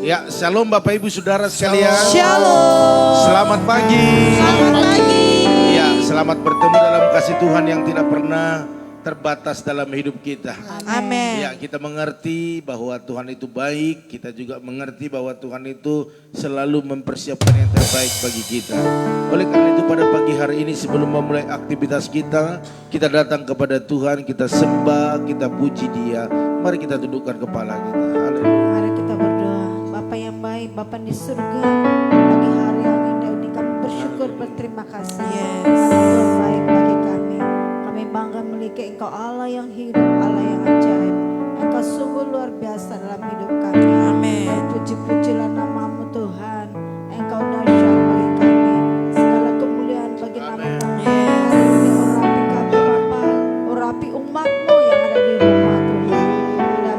Ya, shalom Bapak Ibu Saudara sekalian. Shalom. Selamat pagi. Selamat pagi. Ya, selamat bertemu dalam kasih Tuhan yang tidak pernah terbatas dalam hidup kita. Amin. Ya, kita mengerti bahwa Tuhan itu baik. Kita juga mengerti bahwa Tuhan itu selalu mempersiapkan yang terbaik bagi kita. Oleh karena itu pada pagi hari ini sebelum memulai aktivitas kita datang kepada Tuhan, kita sembah, kita puji Dia. Mari kita tundukkan kepala kita. Haleluya. Mari kita berdoa. Bapa yang baik, Bapa di surga, pagi hari yang indah ini kami bersyukur, berterima kasih. Tuhan baik bagi kami. Kami bangga memiliki Engkau Allah yang hidup, Allah yang ajaib. Engkau sungguh luar biasa dalam hidup kami. Amin. Dan puji-pujilah namamu Tuhan. Engkau dahsyat bagi kami. Segala kemuliaan bagi namamu. Hari ini urapi kami Bapa, urapi umatmu yang ada di rumah Tuhan. Dan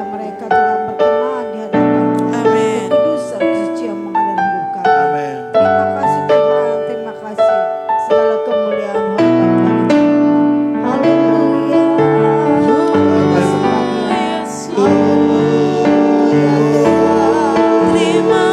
mereka Tuhan berkenan di hadapan Amin. kekudusan suci yang mengalir hidup kami. Amin. Terima kasih Tuhan, terima kasih. Segala kemuliaan hormat bagi Haleluya. Kita sembah Dia. Haleluya. Terima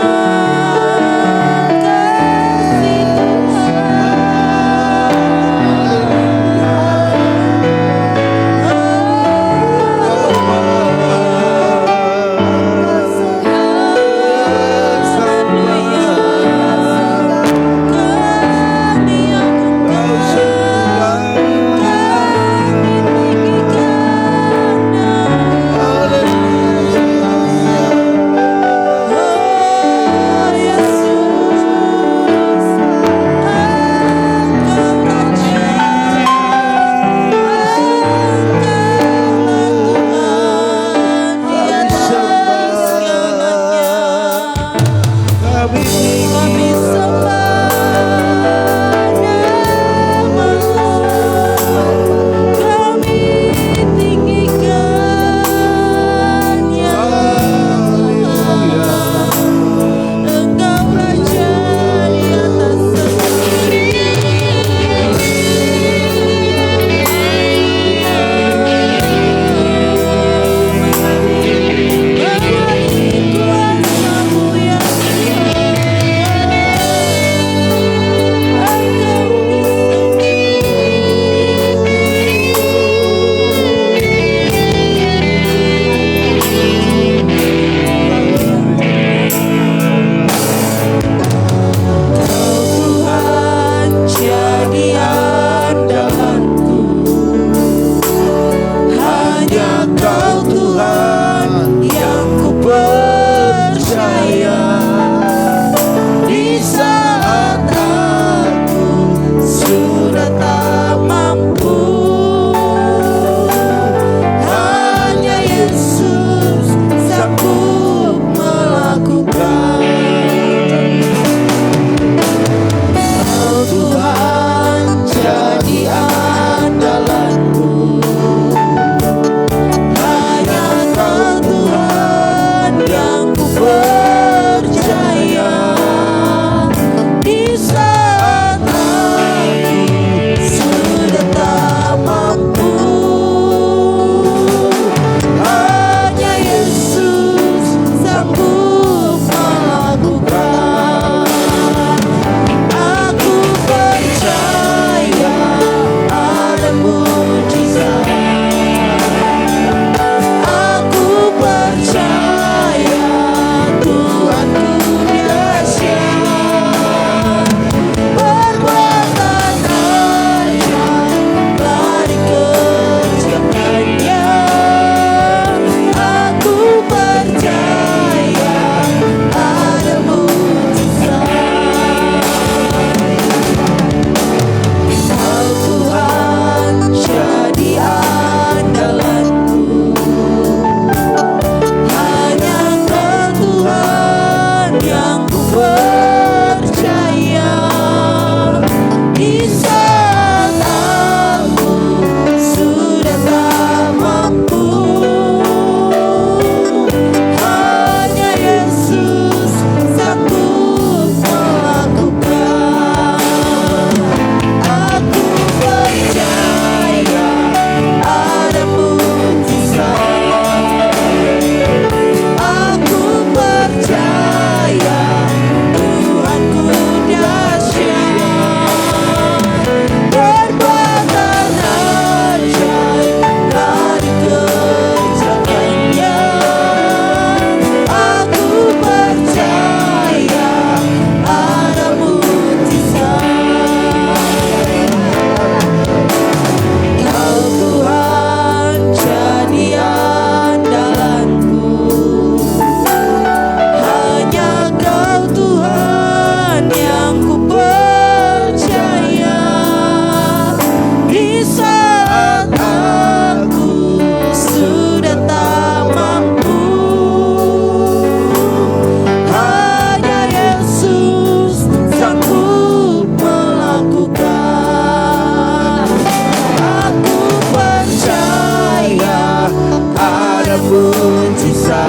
mujizat.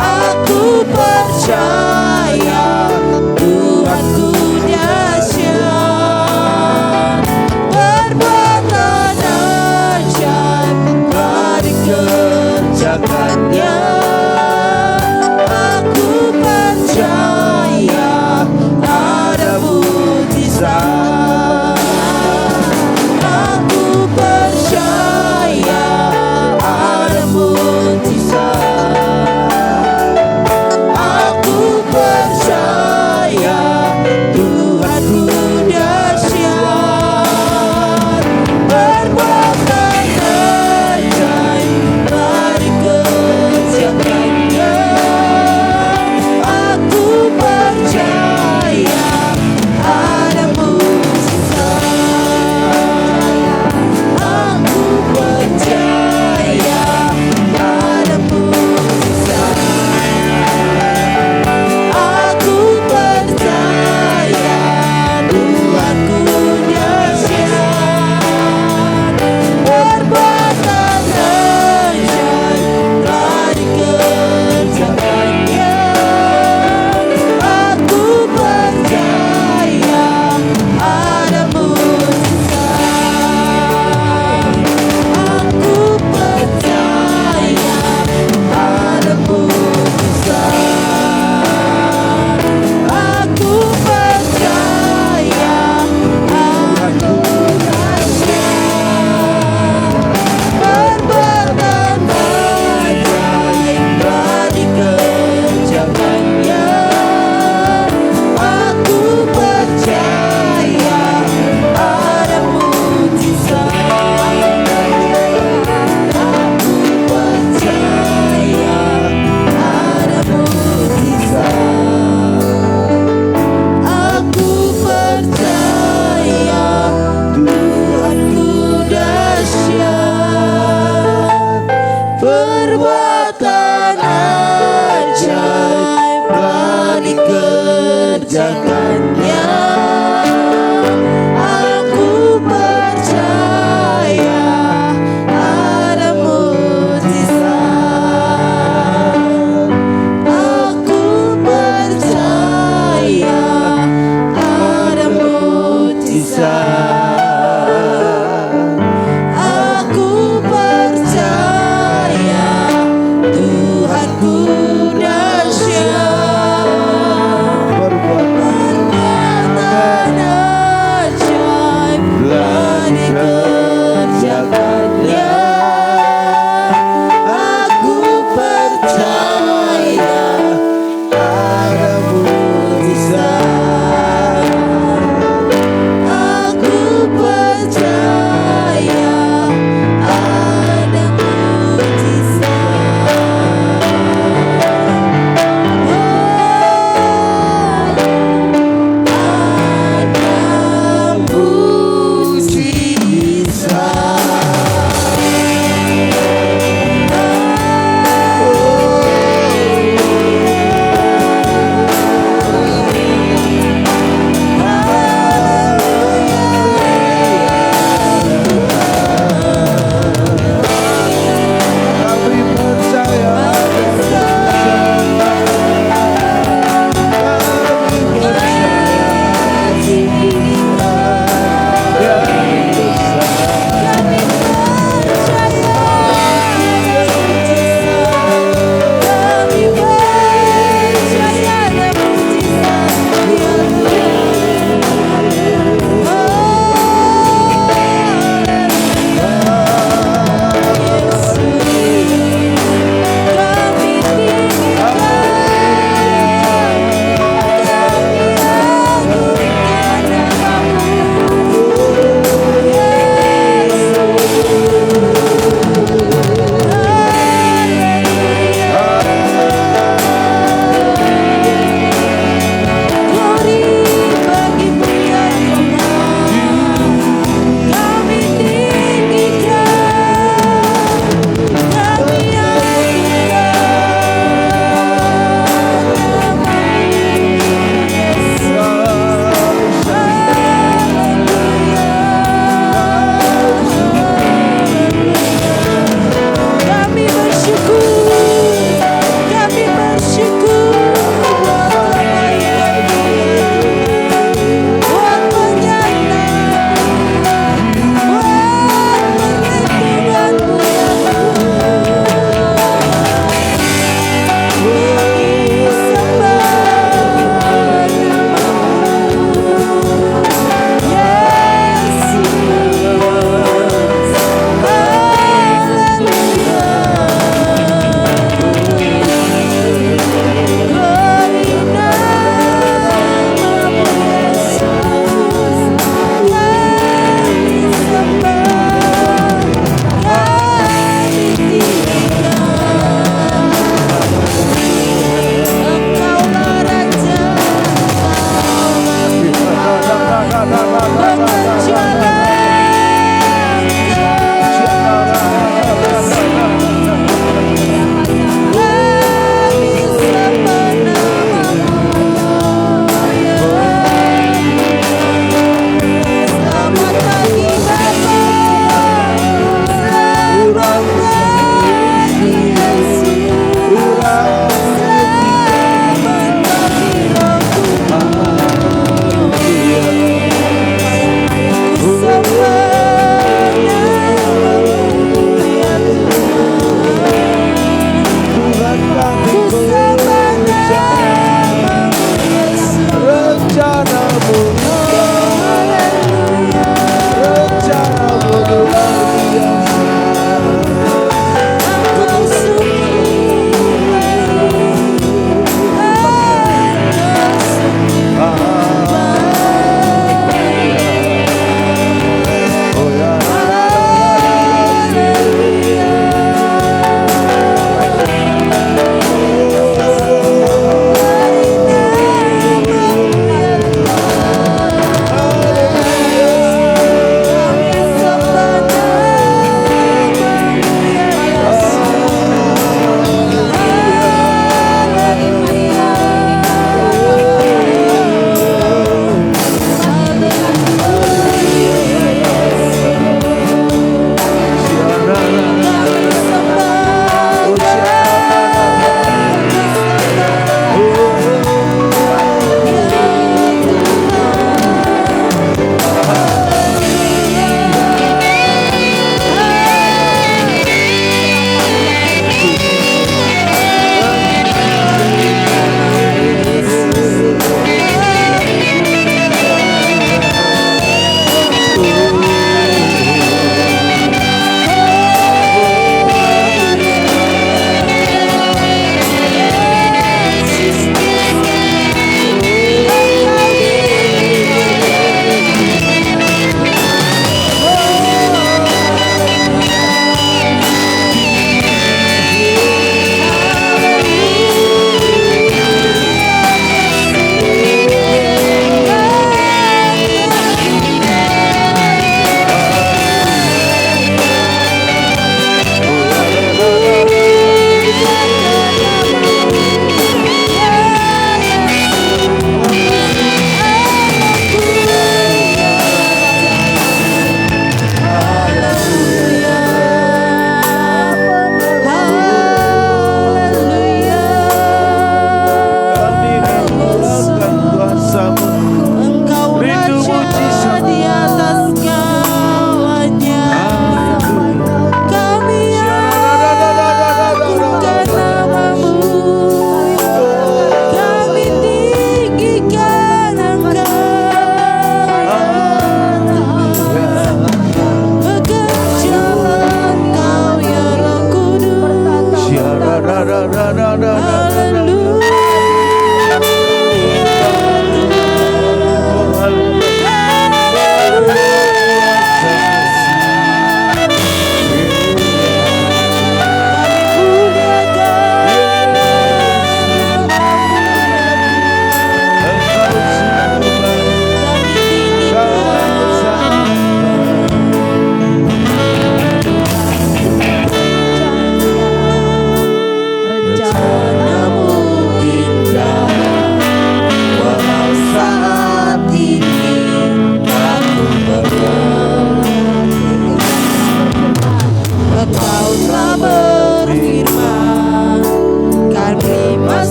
Aku percaya Tuhanku dahsyat, perbuatan ajaib telah dikerjakannya. Aku percaya ada mujizat. Aku percaya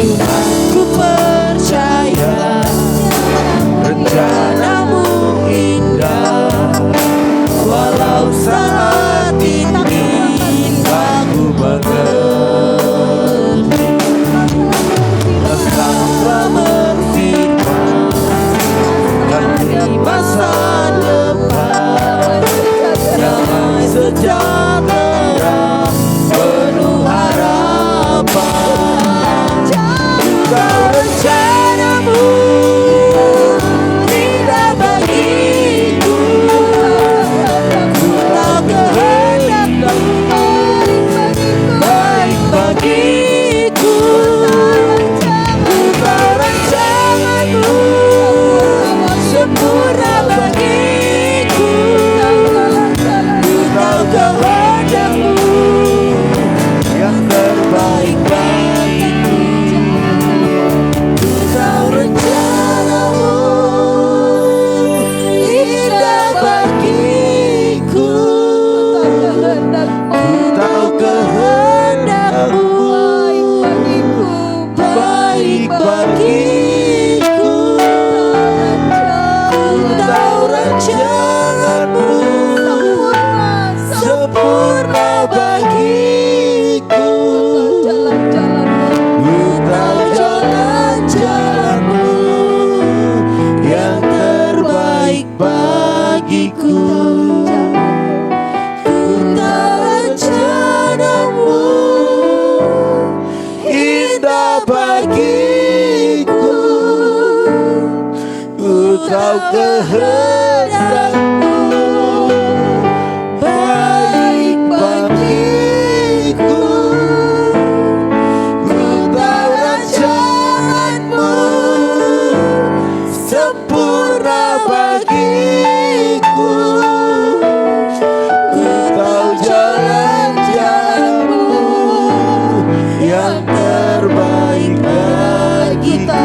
Ku percaya rencanamu indah, walau saat ini aku mengerti. Engkaulah berfirman dan di masa depan damai sejahtera penuh harapan. Kau rencanamu indah bagiku, ku tahu kehendakmu baik bagiku. Ku tahu rancanganmu sempurna bagiku, ku tahu kehendakmu yang terbaik bagiku. Ku tahu rencanamu indah bagiku, ku tahu kehendakmu baik bagiku. Ku tahu rancanganmu sempurna bagiku, ku tahu jalan-jalanmu yang terbaik bagiku. Ku tahu rencanamu indah bagiku, ku tahu kehendakmu baik bagiku. Ku tahu rancanganmu sempurna bagiku, ku tahu jalan-jalanmu yang terbaik bagiku.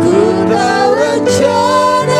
Ku tahu rencana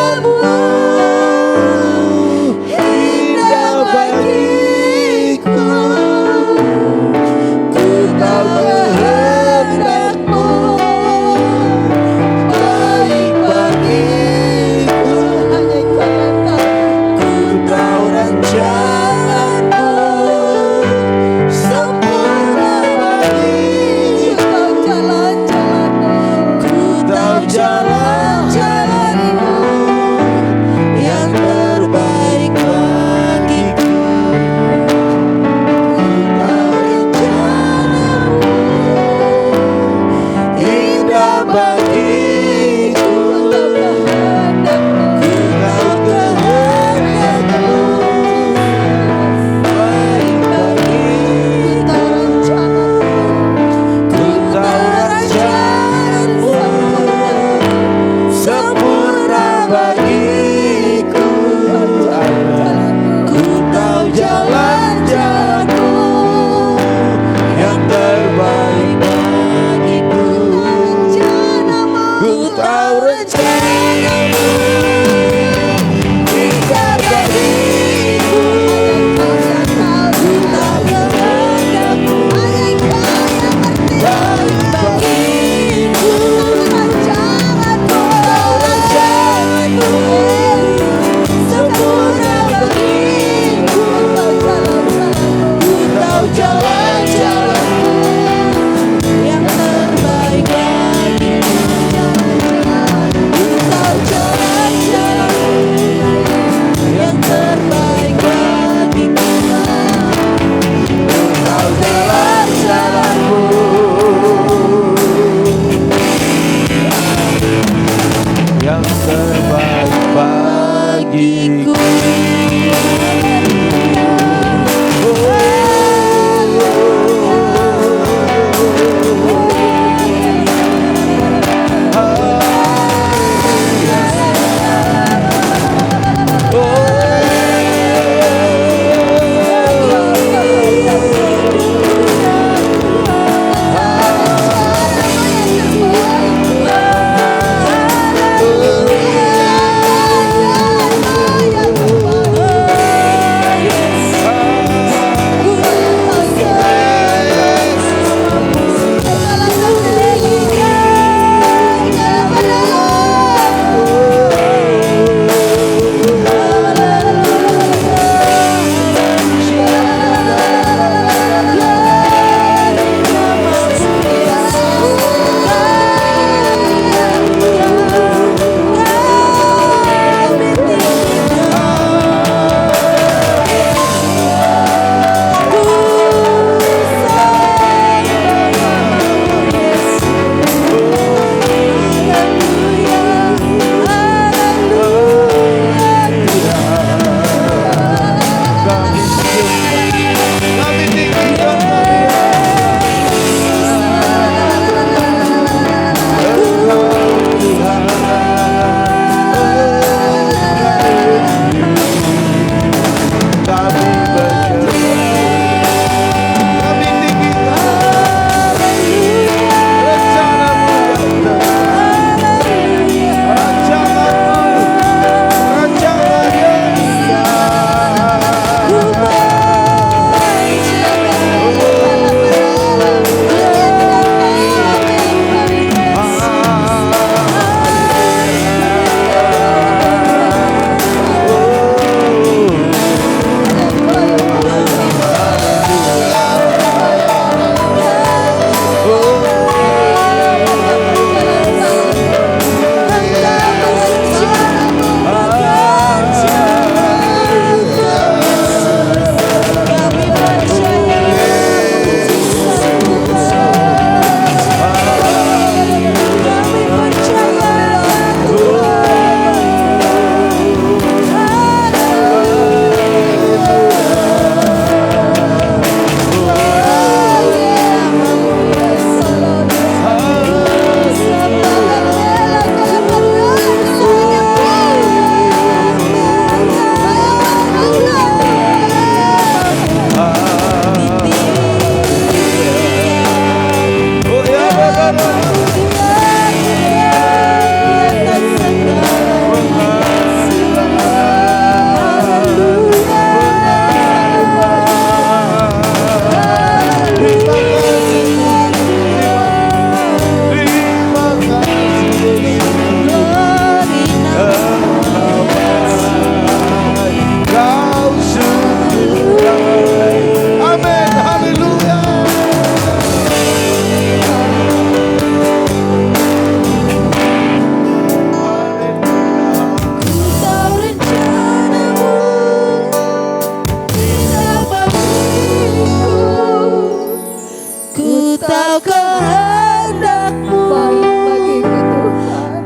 tahu kehendak-Mu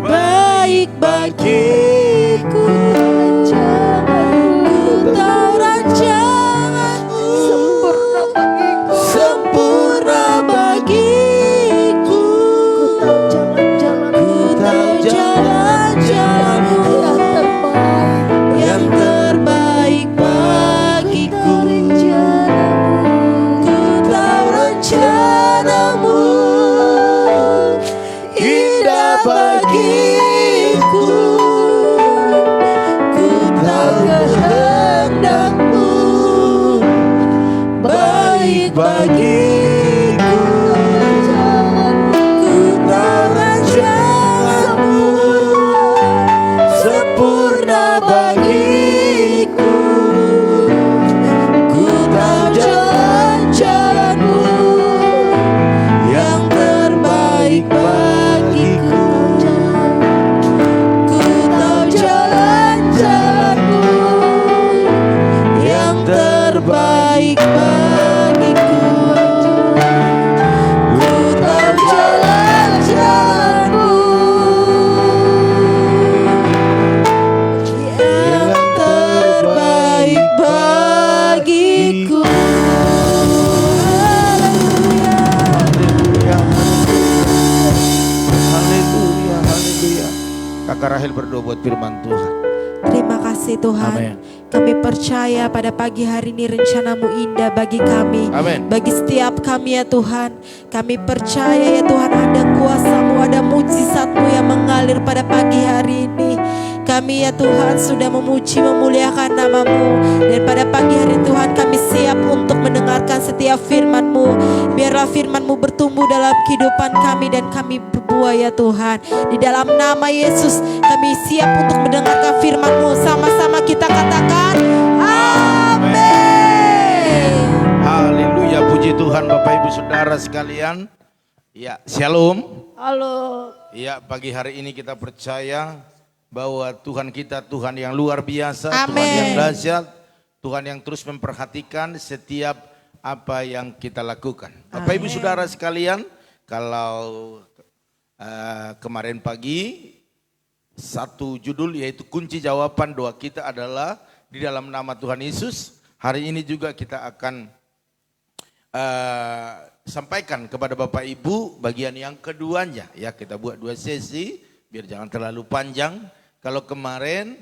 baik bagiku Tuhan. baik bagiku. Ku tahu rancangan-Mu Sempurna bagiku. Ku tahu jalan-jalan-Mu yang terbaik bagiku. Ku tahu rencana-Mu indah bagiku. Ku tahu kehendak-Mu baik bagiku. Ku tahu rancangan-Mu sempurna bagiku. Ku tahu jalan-jalan-Mu yang terbaik bagiku. Ku tahu jalan-jalan-Mu yang terbaik bagiku. Ku tahu jalan-jalan-Mu yang terbaik bagiku. Haleluya, haleluya. Kakak Rahel berdoa buat firman Tuhan. Terima kasih Tuhan. Amin. Kami percaya pada pagi hari ini rencana-Mu indah bagi kami. Amin. Bagi setiap kami ya Tuhan. Kami percaya ya Tuhan ada kuasa-Mu, ada mujizat-Mu yang mengalir pada pagi hari ini. Kami ya Tuhan sudah memuji memuliakan nama-Mu. Dan pada pagi hari Tuhan kami siap untuk mendengarkan setiap firman-Mu. Biarlah firman-Mu bertumbuh dalam kehidupan kami dan kami berbuah ya Tuhan. Di dalam nama Yesus kami siap untuk mendengarkan firman-Mu. Sama-sama kita katakan amin. Haleluya, puji Tuhan Bapak Ibu Saudara sekalian. Ya, shalom. Halo. Ya, pagi hari ini kita percaya bahwa Tuhan kita Tuhan yang luar biasa, Amin. Tuhan yang dahsyat, Tuhan yang terus memperhatikan setiap apa yang kita lakukan. Bapak Ibu Saudara sekalian, kalau kemarin pagi satu judul yaitu kunci jawaban doa kita adalah di dalam nama Tuhan Yesus. Hari ini juga kita akan sampaikan kepada Bapak Ibu bagian yang keduanya. Ya, kita buat 2 sesi biar jangan terlalu panjang. Kalau kemarin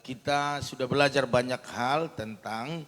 kita sudah belajar banyak hal tentang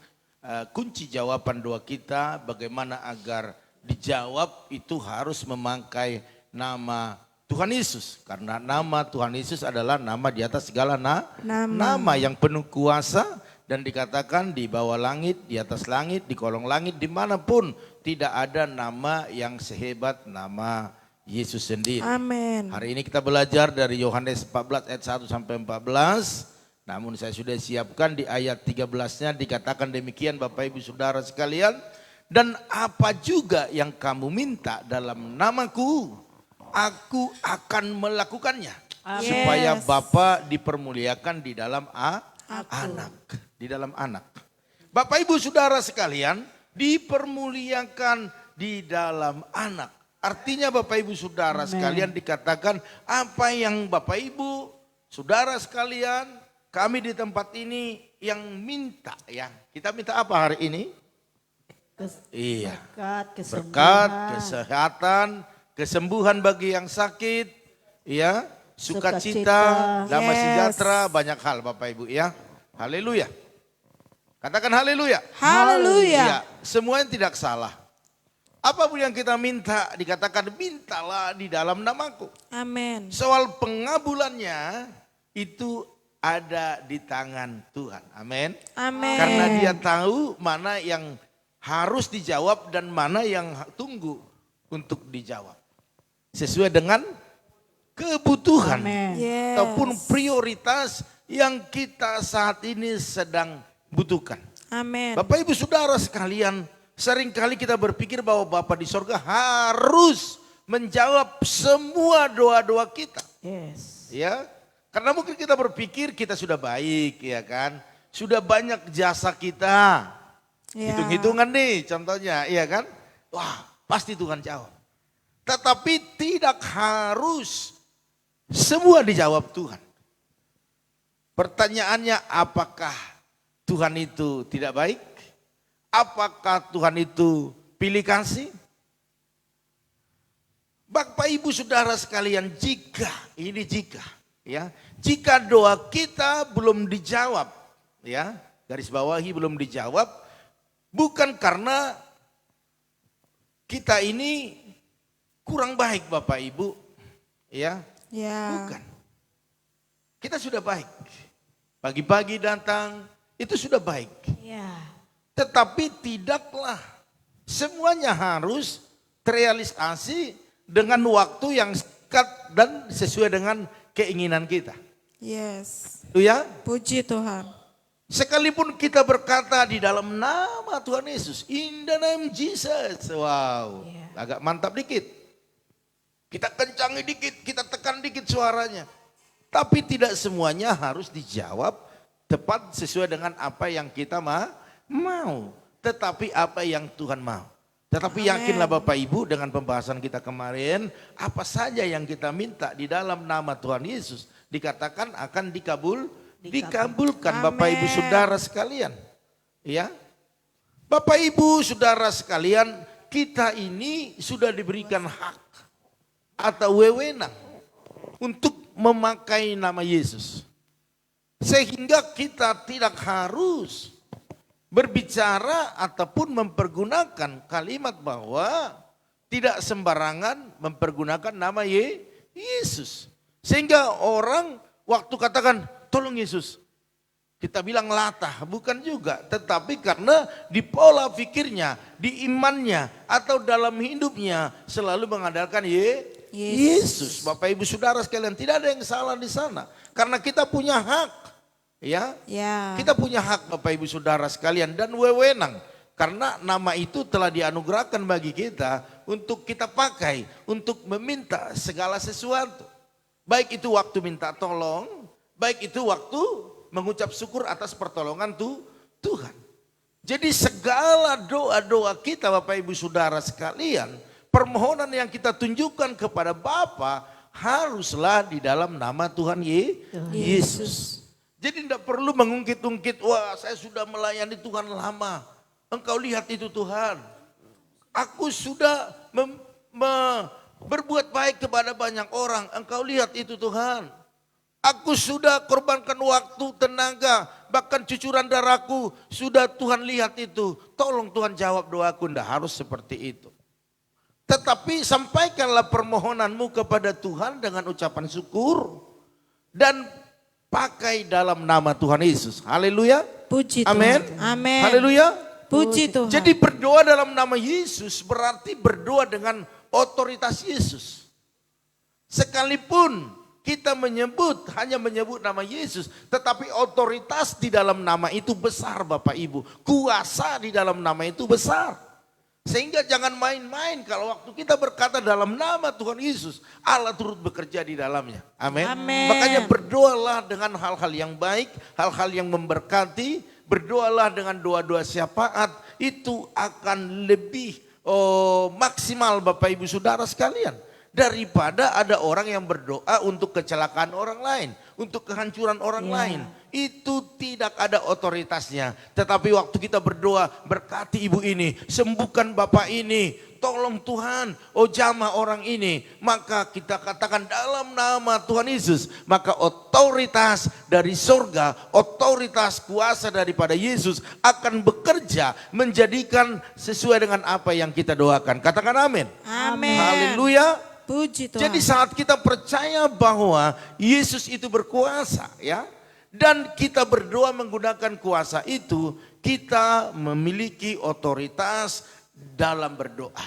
kunci jawaban doa kita, bagaimana agar dijawab itu harus memakai nama Tuhan Yesus. Karena nama Tuhan Yesus adalah nama di atas segala nama yang penuh kuasa. Dan dikatakan di bawah langit, di atas langit, di kolong langit, dimanapun tidak ada nama yang sehebat nama Yesus sendiri. Amin. Hari ini kita belajar dari Yohanes 14 ayat 1 sampai 14. Namun saya sudah siapkan di ayat 13-nya dikatakan demikian Bapak Ibu Saudara sekalian. Dan apa juga yang kamu minta dalam namaku, aku akan melakukannya. Supaya Bapa dipermuliakan di dalam anak. Di dalam anak. Bapak Ibu Saudara sekalian, dipermuliakan di dalam anak. Artinya Bapak Ibu Saudara sekalian dikatakan apa yang Bapak Ibu Saudara sekalian, kami di tempat ini yang minta ya. Kita minta apa hari ini? Iya. Berkat, kesehatan, kesembuhan bagi yang sakit, ya, sukacita, damai sejahtera, banyak hal Bapak Ibu ya. Haleluya. Katakan haleluya. Haleluya. Ya, semuanya tidak salah. Apapun yang kita minta, dikatakan mintalah di dalam namaku. Amin. Soal pengabulannya itu ada di tangan Tuhan. Amin. Amin. Karena dia tahu mana yang harus dijawab dan mana yang tunggu untuk dijawab. Sesuai dengan kebutuhan Yes. ataupun prioritas yang kita saat ini sedang butuhkan. Amin. Bapak Ibu Saudara sekalian, seringkali kita berpikir bahwa Bapa di sorga harus menjawab semua doa-doa kita. Yes. Ya, karena mungkin kita berpikir kita sudah baik, ya kan? Sudah banyak jasa kita. Ya. Hitung-hitungan nih contohnya, iya kan? Wah, pasti Tuhan jawab. Tetapi tidak harus semua dijawab Tuhan. Pertanyaannya, apakah Tuhan itu tidak baik? Apakah Tuhan itu pilih kasih? Bapak Ibu Saudara sekalian, jika doa kita belum dijawab, ya, garis bawahi belum dijawab, bukan karena kita ini kurang baik Bapak Ibu, ya, bukan. Kita sudah baik. Pagi-pagi datang, itu sudah baik. Tetapi tidaklah semuanya harus terrealisasi dengan waktu yang singkat dan sesuai dengan keinginan kita. Yes. Itu ya. Puji Tuhan. Sekalipun kita berkata di dalam nama Tuhan Yesus, in the name Jesus. Wow, agak mantap dikit. Kita kencangi dikit, kita tekan dikit suaranya. Tapi tidak semuanya harus dijawab tepat sesuai dengan apa yang kita mau. Tetapi apa yang Tuhan mau. Tetapi yakinlah Bapak Ibu dengan pembahasan kita kemarin, apa saja yang kita minta di dalam nama Tuhan Yesus dikatakan akan dikabulkan Bapak Ibu Saudara sekalian. Ya. Bapak Ibu Saudara sekalian, kita ini sudah diberikan hak atau wewenang untuk memakai nama Yesus. Sehingga kita tidak harus berbicara ataupun mempergunakan kalimat bahwa tidak sembarangan mempergunakan nama Yesus. Sehingga orang waktu katakan tolong Yesus, kita bilang latah, bukan juga. Tetapi karena di pola pikirnya, di imannya atau dalam hidupnya selalu mengandalkan Yesus. Bapak Ibu Saudara sekalian, tidak ada yang salah di sana. Karena kita punya hak. Ya, kita punya hak Bapak Ibu Saudara sekalian dan wewenang. Karena nama itu telah dianugerahkan bagi kita untuk kita pakai, untuk meminta segala sesuatu. Baik itu waktu minta tolong, baik itu waktu mengucap syukur atas pertolongan Tuhan. Jadi segala doa-doa kita Bapak Ibu Saudara sekalian, permohonan yang kita tunjukkan kepada Bapa haruslah di dalam nama Tuhan Yesus. Jadi tidak perlu mengungkit-ungkit, wah saya sudah melayani Tuhan lama. Engkau lihat itu Tuhan. Aku sudah berbuat baik kepada banyak orang. Engkau lihat itu Tuhan. Aku sudah korbankan waktu, tenaga, bahkan cucuran darahku. Sudah Tuhan lihat itu. Tolong Tuhan jawab doaku. Tidak harus seperti itu. Tetapi sampaikanlah permohonanmu kepada Tuhan dengan ucapan syukur. Dan pakai dalam nama Tuhan Yesus. Haleluya. Puji Tuhan. Amin. Amin. Haleluya. Puji Tuhan. Jadi berdoa dalam nama Yesus berarti berdoa dengan otoritas Yesus. Sekalipun kita hanya menyebut nama Yesus, tetapi otoritas di dalam nama itu besar Bapak Ibu. Kuasa di dalam nama itu besar. Sehingga jangan main-main kalau waktu kita berkata dalam nama Tuhan Yesus, Allah turut bekerja di dalamnya. Amin. Makanya berdoalah dengan hal-hal yang baik, hal-hal yang memberkati, berdoalah dengan doa-doa syafaat, itu akan lebih maksimal Bapak Ibu Saudara sekalian. Daripada ada orang yang berdoa untuk kecelakaan orang lain, untuk kehancuran orang lain. Itu tidak ada otoritasnya. Tetapi waktu kita berdoa, berkati ibu ini, sembuhkan bapak ini, tolong Tuhan, jamah orang ini. Maka kita katakan dalam nama Tuhan Yesus, maka otoritas dari surga, otoritas kuasa daripada Yesus akan bekerja menjadikan sesuai dengan apa yang kita doakan. Katakan amin. Amin. Haleluya. Puji Tuhan. Jadi saat kita percaya bahwa Yesus itu berkuasa, ya, dan kita berdoa menggunakan kuasa itu, kita memiliki otoritas dalam berdoa.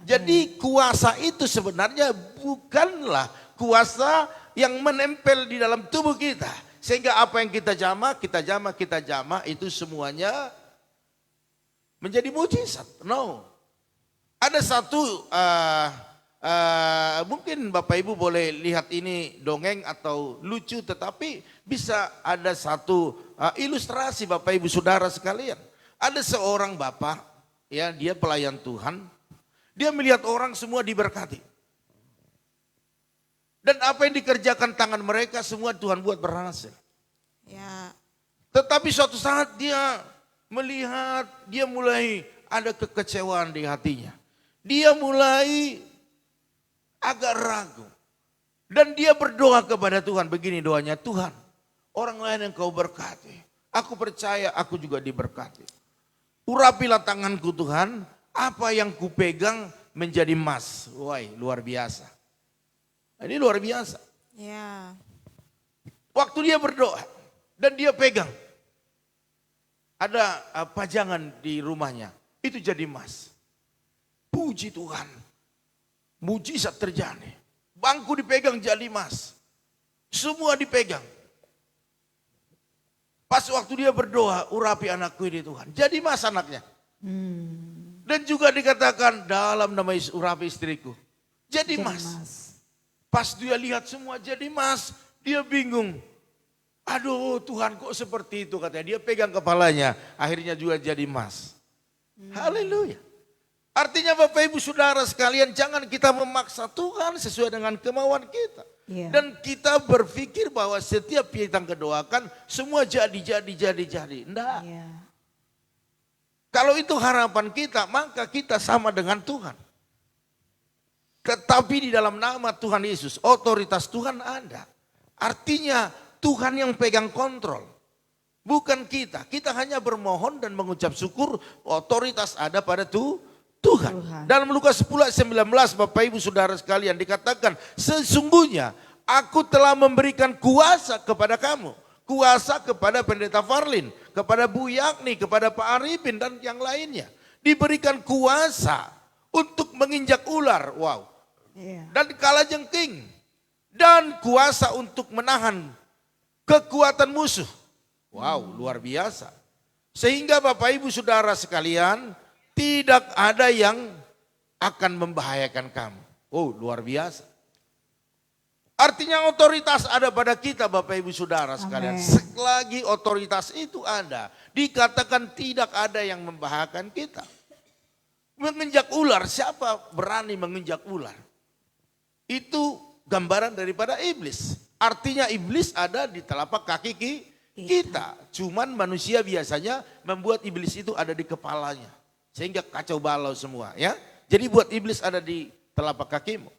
Jadi kuasa itu sebenarnya bukanlah kuasa yang menempel di dalam tubuh kita. Sehingga apa yang kita jamah itu semuanya menjadi mujizat. No. Ada satu mungkin Bapak Ibu boleh lihat ini dongeng atau lucu, tetapi bisa ada satu ilustrasi Bapak Ibu Saudara sekalian. Ada seorang bapak, ya, dia pelayan Tuhan, Dia melihat orang semua diberkati. Dan apa yang dikerjakan tangan mereka semua Tuhan buat berhasil. Ya. Tetapi suatu saat dia melihat, dia mulai ada kekecewaan di hatinya. Dia mulai agak ragu. Dan dia berdoa kepada Tuhan, begini doanya, Tuhan, orang lain yang kau berkati, aku percaya aku juga diberkati. Urapilah tanganku Tuhan, apa yang kupegang menjadi emas. Wah, luar biasa. Ini luar biasa. Ya. Waktu dia berdoa dan dia pegang, ada pajangan di rumahnya, itu jadi emas. Puji Tuhan, mujizat terjadi. Bangku dipegang jadi emas, semua dipegang. Pas waktu dia berdoa, urapi anakku ini Tuhan, jadi emas anaknya. Dan juga dikatakan dalam nama Yesus, urapi istriku, jadi emas. Pas dia lihat semua jadi emas, dia bingung. Aduh Tuhan kok seperti itu katanya. Dia pegang kepalanya, akhirnya juga jadi emas. Haleluya. Artinya Bapak Ibu Saudara sekalian, jangan kita memaksa Tuhan sesuai dengan kemauan kita. Dan kita berpikir bahwa setiap yang kita doakan semua jadi. Enggak. Kalau itu harapan kita, maka kita sama dengan Tuhan. Tetapi di dalam nama Tuhan Yesus, otoritas Tuhan ada. Artinya Tuhan yang pegang kontrol. Bukan kita. Kita hanya bermohon dan mengucap syukur, otoritas ada pada Tuhan. Dalam Lukas 10 ayat 19 Bapak Ibu Saudara sekalian dikatakan, sesungguhnya aku telah memberikan kuasa kepada kamu. Kuasa kepada Pendeta Farlin, kepada Bu Yakni, kepada Pak Arifin dan yang lainnya. Diberikan kuasa untuk menginjak ular. Wow. Dan kalajengking. Dan kuasa untuk menahan kekuatan musuh. Wow, luar biasa. Sehingga Bapak Ibu Saudara sekalian, tidak ada yang akan membahayakan kamu. Oh, luar biasa. Artinya otoritas ada pada kita Bapak Ibu Saudara sekalian. Selagi otoritas itu ada, dikatakan tidak ada yang membahayakan kita. Menginjak ular, siapa berani menginjak ular? Itu gambaran daripada iblis. Artinya iblis ada di telapak kaki kita. Cuman manusia biasanya membuat iblis itu ada di kepalanya. Sehingga kacau balau semua ya. Jadi buat iblis ada di telapak kakimu.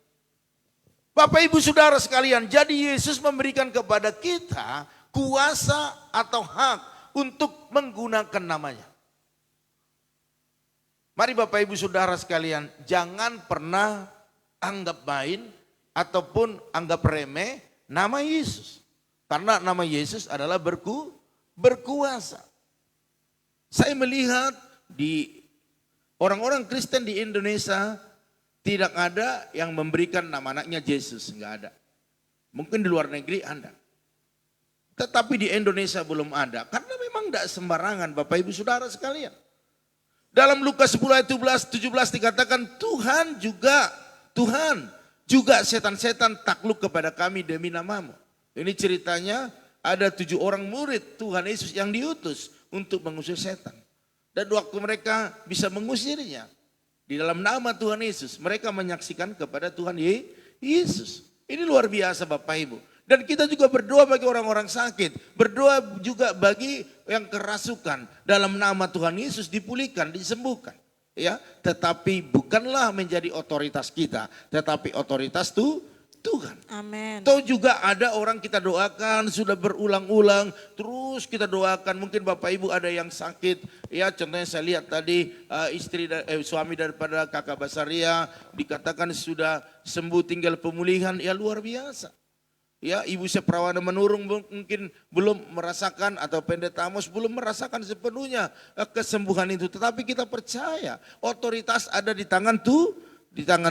Bapak Ibu Saudara sekalian, jadi Yesus memberikan kepada kita kuasa atau hak untuk menggunakan namanya. Mari Bapak Ibu Saudara sekalian, jangan pernah anggap main ataupun anggap remeh nama Yesus. Karena nama Yesus adalah berkuasa. Saya melihat di orang-orang Kristen di Indonesia tidak ada yang memberikan nama anaknya Yesus. Enggak ada. Mungkin di luar negeri ada. Tetapi di Indonesia belum ada. Karena memang tidak sembarangan Bapak Ibu Saudara sekalian. Dalam Lukas 10 ayat 17 dikatakan Tuhan juga setan-setan takluk kepada kami demi namamu. Ini ceritanya ada 7 orang murid Tuhan Yesus yang diutus untuk mengusir setan. Dan waktu mereka bisa mengusirnya di dalam nama Tuhan Yesus, mereka menyaksikan kepada Tuhan Yesus. Ini luar biasa Bapak Ibu. Dan kita juga berdoa bagi orang-orang sakit. Berdoa juga bagi yang kerasukan. Dalam nama Tuhan Yesus dipulihkan, disembuhkan. Ya, tetapi bukanlah menjadi otoritas kita, tetapi otoritas Tuhan. Amin. Atau juga ada orang kita doakan sudah berulang-ulang, terus kita doakan. Mungkin Bapak Ibu ada yang sakit, ya contohnya saya lihat tadi suami daripada Kakak Basaria dikatakan sudah sembuh tinggal pemulihan, ya luar biasa. Ya, Ibu Seprawana menurung mungkin belum merasakan atau Pendeta Amos belum merasakan sepenuhnya kesembuhan itu. Tetapi kita percaya otoritas ada di tangan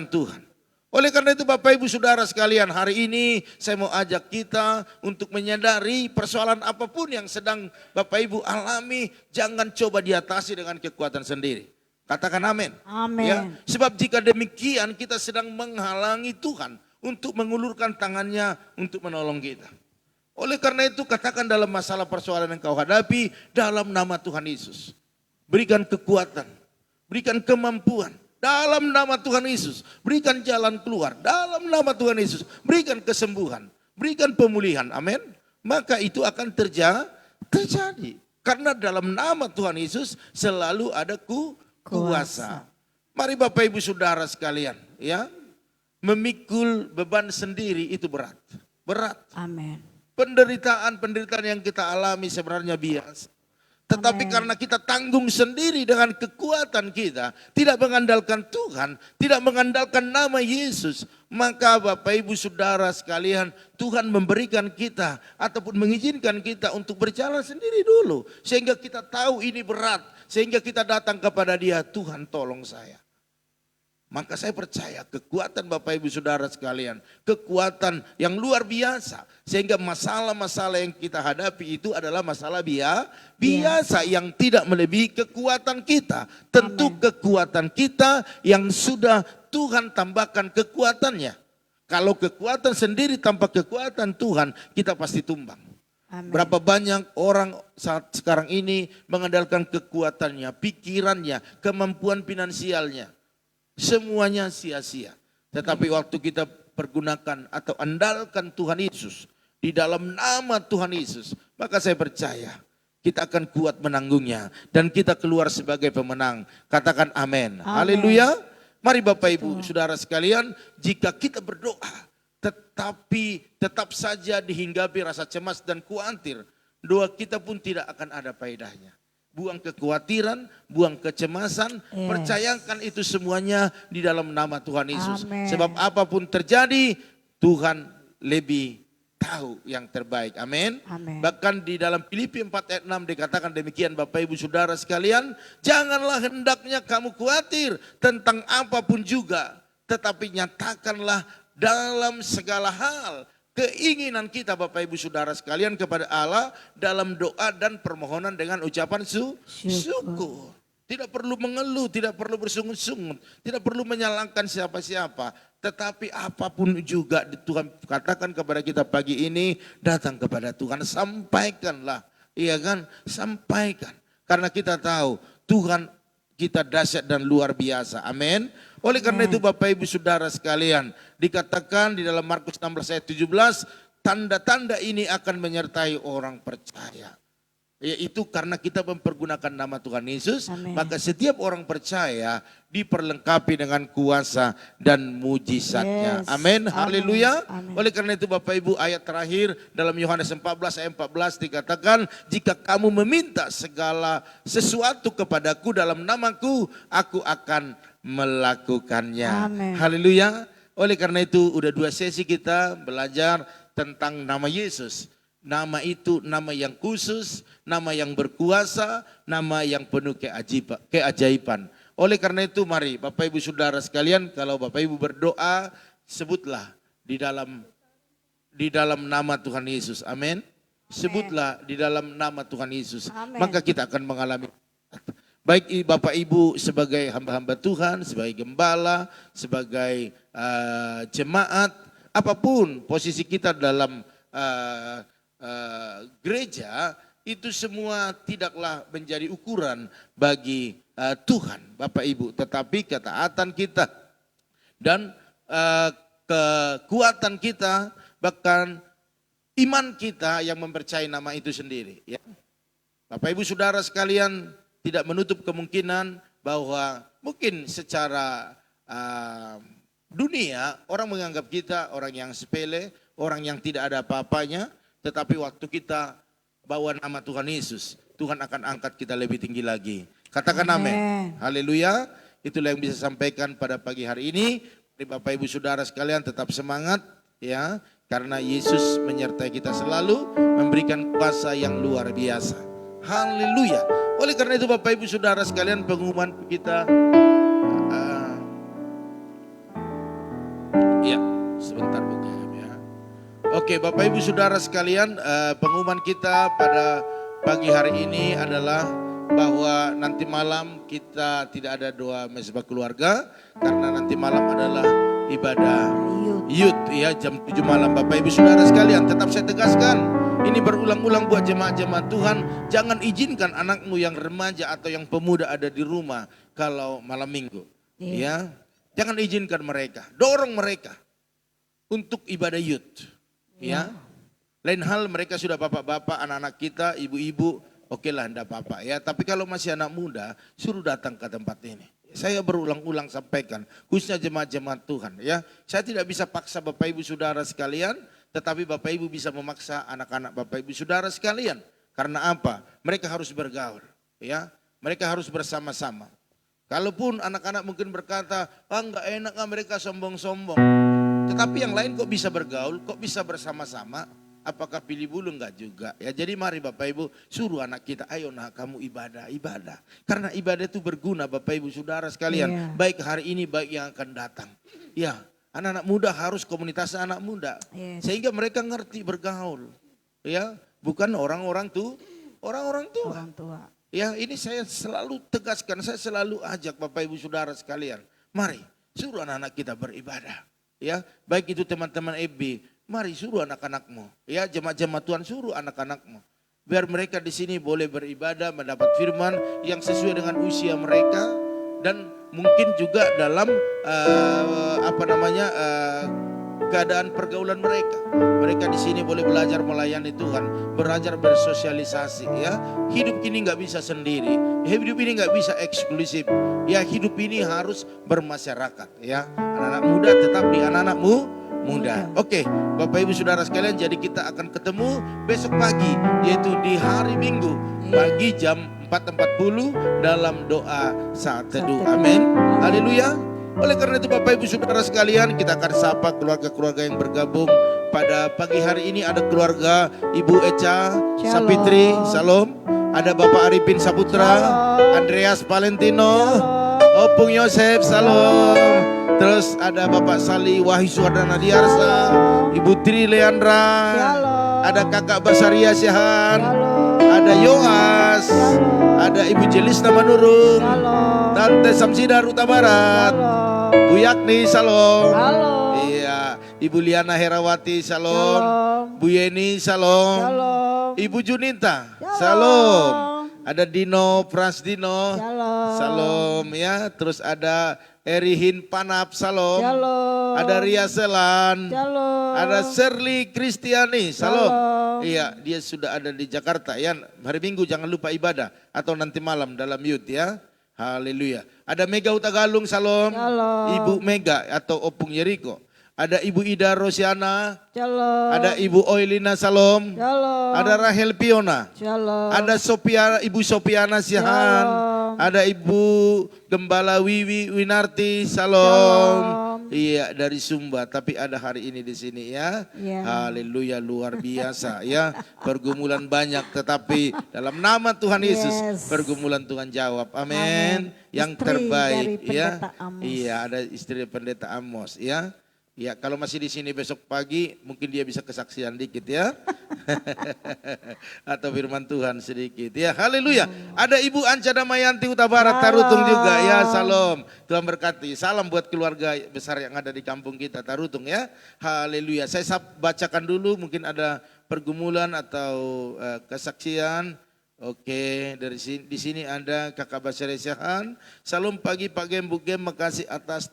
Tuhan. Oleh karena itu Bapak Ibu Saudara sekalian, hari ini saya mau ajak kita untuk menyadari persoalan apapun yang sedang Bapak Ibu alami, jangan coba diatasi dengan kekuatan sendiri. Katakan amin. Amin. Ya, sebab jika demikian kita sedang menghalangi Tuhan untuk mengulurkan tangannya untuk menolong kita. Oleh karena itu katakan dalam masalah persoalan yang kau hadapi, dalam nama Tuhan Yesus. Berikan kekuatan, berikan kemampuan, dalam nama Tuhan Yesus. Berikan jalan keluar dalam nama Tuhan Yesus. Berikan kesembuhan, berikan pemulihan. Amin. Maka itu akan terjadi. Karena dalam nama Tuhan Yesus selalu ada kuasa. Mari Bapak Ibu Saudara sekalian, ya. Memikul beban sendiri itu berat. Amin. Penderitaan yang kita alami sebenarnya biasa. Tetapi karena kita tanggung sendiri dengan kekuatan kita, tidak mengandalkan Tuhan, tidak mengandalkan nama Yesus, maka Bapak Ibu Saudara sekalian, Tuhan memberikan kita ataupun mengizinkan kita untuk berjalan sendiri dulu. Sehingga kita tahu ini berat, sehingga kita datang kepada Dia, Tuhan tolong saya. Maka saya percaya kekuatan Bapak Ibu Saudara sekalian, kekuatan yang luar biasa. Sehingga masalah-masalah yang kita hadapi itu adalah masalah biasa yang tidak melebihi kekuatan kita. Tentu kekuatan kita yang sudah Tuhan tambahkan kekuatannya. Kalau kekuatan sendiri tanpa kekuatan Tuhan, kita pasti tumbang. Amen. Berapa banyak orang saat sekarang ini mengandalkan kekuatannya, pikirannya, kemampuan finansialnya. Semuanya sia-sia. Tetapi waktu kita pergunakan atau andalkan Tuhan Yesus di dalam nama Tuhan Yesus, maka saya percaya kita akan kuat menanggungnya dan kita keluar sebagai pemenang. Katakan amin. Haleluya. Mari Bapak Ibu Saudara sekalian, jika kita berdoa tetapi tetap saja dihinggapi rasa cemas dan khawatir, doa kita pun tidak akan ada faedahnya. Buang kekhawatiran, buang kecemasan, percayakan itu semuanya di dalam nama Tuhan Yesus. Amen. Sebab apapun terjadi, Tuhan lebih tahu yang terbaik. Amin. Bahkan di dalam Filipi 4 ayat 6 dikatakan demikian Bapak Ibu Saudara sekalian, janganlah hendaknya kamu khawatir tentang apapun juga, tetapi nyatakanlah dalam segala hal keinginan kita Bapak Ibu Saudara sekalian kepada Allah dalam doa dan permohonan dengan ucapan syukur. Tidak perlu mengeluh, tidak perlu bersungut-sungut, tidak perlu menyalahkan siapa-siapa. Tetapi apapun juga Tuhan katakan kepada kita pagi ini, datang kepada Tuhan, sampaikanlah. Iya kan? Sampaikan. Karena kita tahu Tuhan kita dahsyat dan luar biasa. Amin. Oleh karena itu Bapak Ibu Saudara sekalian, dikatakan di dalam Markus 16 ayat 17, tanda-tanda ini akan menyertai orang percaya. Yaitu karena kita mempergunakan nama Tuhan Yesus, maka setiap orang percaya diperlengkapi dengan kuasa dan mujizatnya. Amin. Haleluya. Oleh karena itu Bapak Ibu, ayat terakhir dalam Yohanes 14 ayat 14 dikatakan, jika kamu meminta segala sesuatu kepadaku dalam namaku, aku akan melakukannya. Haleluya. Oleh karena itu udah 2 sesi kita belajar tentang nama Yesus. Nama itu nama yang khusus, nama yang berkuasa, nama yang penuh keajaiban. Oleh karena itu mari Bapak Ibu Saudara sekalian, kalau Bapak Ibu berdoa, sebutlah di dalam nama Tuhan Yesus. Amin. Sebutlah di dalam nama Tuhan Yesus. Maka kita akan mengalami. Baik Bapak Ibu sebagai hamba-hamba Tuhan, sebagai gembala, sebagai jemaat, apapun posisi kita dalam gereja, itu semua tidaklah menjadi ukuran bagi Tuhan Bapak Ibu. Tetapi ketaatan kita dan kekuatan kita, bahkan iman kita yang mempercayai nama itu sendiri. Ya. Bapak Ibu Saudara sekalian, tidak menutup kemungkinan bahwa mungkin secara dunia orang menganggap kita orang yang sepele, orang yang tidak ada apa-apanya. Tetapi waktu kita bawa nama Tuhan Yesus, Tuhan akan angkat kita lebih tinggi lagi. Katakan amin. Haleluya. Itulah yang bisa sampaikan pada pagi hari ini. Bapak Ibu Saudara sekalian tetap semangat ya, karena Yesus menyertai kita selalu, memberikan kuasa yang luar biasa. Haleluya. Oleh karena itu Bapak Ibu Saudara sekalian, pengumuman kita ya, sebentar buka ya. Oke, Bapak Ibu Saudara sekalian, pengumuman kita pada pagi hari ini adalah bahwa nanti malam kita tidak ada doa mezbah keluarga, karena nanti malam adalah ibadah youth ya, jam 7 malam. Bapak Ibu Saudara sekalian, tetap saya tegaskan, ini berulang-ulang buat jemaat-jemaat Tuhan, jangan izinkan anakmu yang remaja atau yang pemuda ada di rumah kalau malam minggu. Ya, jangan izinkan mereka, dorong mereka untuk ibadah youth. Ya, lain hal mereka sudah bapak-bapak, anak-anak kita, ibu-ibu, oke lah enggak apa-apa ya. Tapi kalau masih anak muda, suruh datang ke tempat ini. Saya berulang-ulang sampaikan, khususnya jemaat-jemaat Tuhan ya. Saya tidak bisa paksa Bapak Ibu Saudara sekalian, tetapi Bapak Ibu bisa memaksa anak-anak Bapak Ibu Saudara sekalian. Karena apa? Mereka harus bergaul ya. Mereka harus bersama-sama. Kalaupun anak-anak mungkin berkata, enggak enak mereka sombong-sombong. Tetapi yang lain kok bisa bergaul, kok bisa bersama-sama? Apakah pilih bulu? Enggak juga. Ya, jadi mari Bapak Ibu suruh anak kita, ayo nak kamu ibadah. Karena ibadah itu berguna Bapak Ibu Saudara sekalian. Baik hari ini, baik yang akan datang. Ya, anak-anak muda harus komunitas anak muda. Sehingga mereka ngerti bergaul. Ya, bukan orang-orang tua. Orang tua. Ya, ini saya selalu tegaskan, saya selalu ajak Bapak Ibu Saudara sekalian. Mari suruh anak-anak kita beribadah. Ya, baik itu teman-teman EB. Mari suruh anak-anakmu, ya jemaat-jemaat Tuhan suruh anak-anakmu. Biar mereka di sini boleh beribadah, mendapat firman yang sesuai dengan usia mereka. Dan mungkin juga dalam keadaan pergaulan mereka. Mereka di sini boleh belajar melayani Tuhan, belajar bersosialisasi ya. Hidup ini nggak bisa sendiri, hidup ini nggak bisa eksklusif. Ya hidup ini harus bermasyarakat ya. Anak-anak muda tetap di anak-anakmu muda. Oke, Bapak Ibu Saudara sekalian, jadi kita akan ketemu besok pagi, yaitu di hari Minggu, pagi jam 4.40 dalam doa saat teduh. Amin. Haleluya. Oleh karena itu Bapak Ibu Saudara sekalian, kita akan sapa keluarga-keluarga yang bergabung pada pagi hari ini. Ada keluarga Ibu Eca Sapitri, salam. Ada Bapak Arifin Saputra, Andreas Valentino, Opung Yosef, salam. Terus ada Bapak Sali Wahyu Suwardana Diarsa, Ibu Tri Leandra, ada Kakak Basaria Syahan, ada Yoas, ada Ibu Jelisna Manurung, Tante Samsida Ruta Barat, Bu Yakni, salam. Iya, Ibu Liana Herawati, salam. Bu Yeni, salam. Ibu Junita, salam. Ada Dino Prasdino, salam ya. Terus ada Erihin Panap, salam. Ada Ria Selan, ada Shirley Kristiani, salam. Iya, dia sudah ada di Jakarta ya. Hari Minggu jangan lupa ibadah atau nanti malam dalam youth ya. Haleluya. Ada Mega Utagalung, salam. Ibu Mega atau Opung Yeriko. Ada Ibu Ida Rosiana, ada Ibu Oilina, salam. Ada Rahel Piona, ada Ibu Sopiana Sihan, ada Ibu Gembala Wiwi Winarti, salam. Iya, dari Sumba, tapi ada hari ini di sini ya. Haleluya, luar biasa ya. Pergumulan banyak, tetapi dalam nama Tuhan Yesus pergumulan Tuhan jawab. Amin. Yang terbaik ya. Iya, ada istri pendeta Amos ya. Ya, kalau masih di sini besok pagi mungkin dia bisa kesaksian dikit ya. Atau firman Tuhan sedikit ya. Haleluya. Ada Ibu Anca Damayanti Huta Barat Tarutung juga ya. Salam. Tuhan berkati. Salam buat keluarga besar yang ada di kampung kita Tarutung ya. Haleluya. Saya bacakan dulu, mungkin ada pergumulan atau kesaksian. Oke, dari sini di sini ada Kakak Basari Syahan. Salam pagi Pak Gem, Bu Gem, makasih atas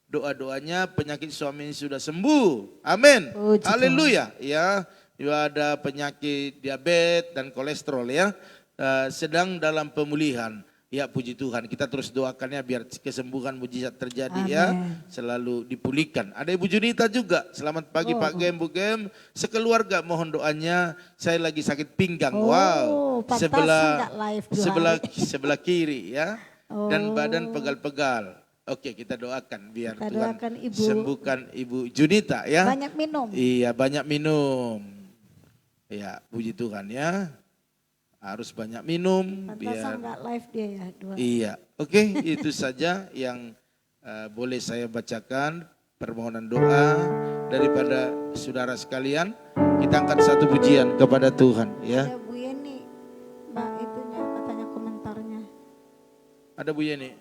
doa-doanya, penyakit suami sudah sembuh. Amin. Haleluya. Ya, ada penyakit diabetes dan kolesterol ya. Sedang dalam pemulihan. Ya, puji Tuhan. Kita terus doakannya biar kesembuhan mujizat terjadi. Amen. Ya. Selalu dipulihkan. Ada Ibu Junita juga. Selamat pagi Pak Gem, Bu Gem. Sekeluarga mohon doanya. Saya lagi sakit pinggang. Wow. Sebelah kiri ya. Dan badan pegal-pegal. Oke, kita doakan biar Tuhan sembuhkan Ibu Junita ya. Banyak minum. Iya, banyak minum. Ya, puji Tuhan ya. Harus banyak minum. Biar enggak live dia ya. Iya, oke, itu saja yang boleh saya bacakan permohonan doa daripada saudara sekalian. Kita angkat satu pujian kepada Tuhan ya. Ada Bu Yeni, Mbak itunya katanya komentarnya. Ada Bu Yeni.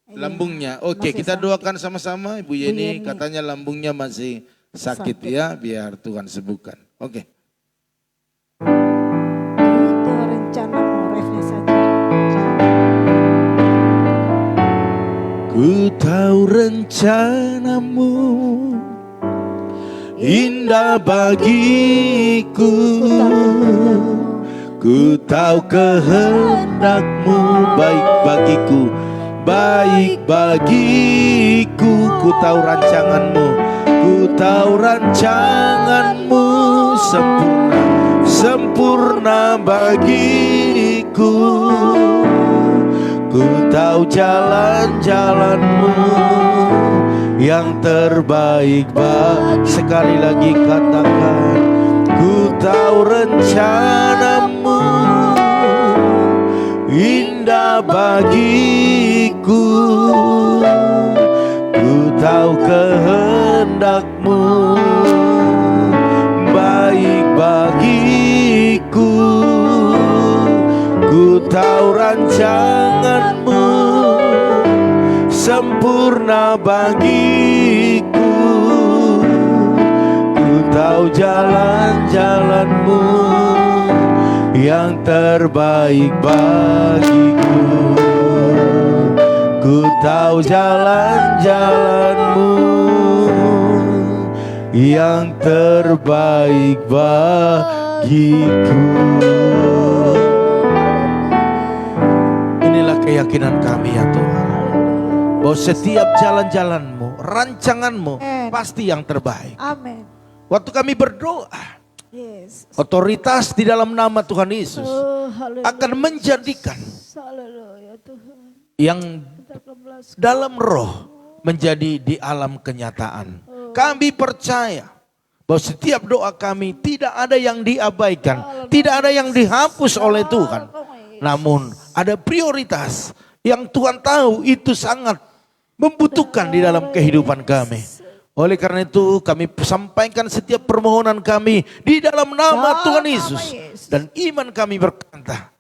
Lambungnya, oke, kita doakan sama-sama. Ibu Yeni katanya lambungnya masih sakit ya, biar Tuhan sembuhkan. Oke. Itu rencana mau refnya saja. Ku tahu rencanamu indah bagiku, ku tahu kehendakmu baik bagiku, baik bagiku. Ku tahu rancanganmu, ku tahu rancanganmu sempurna, sempurna bagiku. Ku tahu jalan-jalanmu yang terbaik sekali lagi katakan, ku tahu rencanamu indah bagiku, ku tahu kehendakmu baik bagiku, ku tahu rancanganmu sempurna bagiku, ku tahu jalan-jalanmu yang terbaik bagiku, ku tahu jalan-jalanmu yang terbaik bagiku. Inilah keyakinan kami ya Tuhan, bahwa setiap jalan-jalanmu, rancanganmu pasti yang terbaik. Amin. Waktu kami berdoa, Yes. otoritas di dalam nama Tuhan Yesus Haleluya. akan menjadikan Haleluya Tuhan. yang Kita kebelas. dalam roh menjadi di alam kenyataan. Kami percaya bahwa setiap doa kami tidak ada yang diabaikan, tidak ada yang dihapus oleh Tuhan. Namun ada prioritas yang Tuhan tahu itu sangat membutuhkan di dalam kehidupan kami. Oleh karena itu kami sampaikan setiap permohonan kami di dalam nama Tuhan Yesus. Dan iman kami berkata,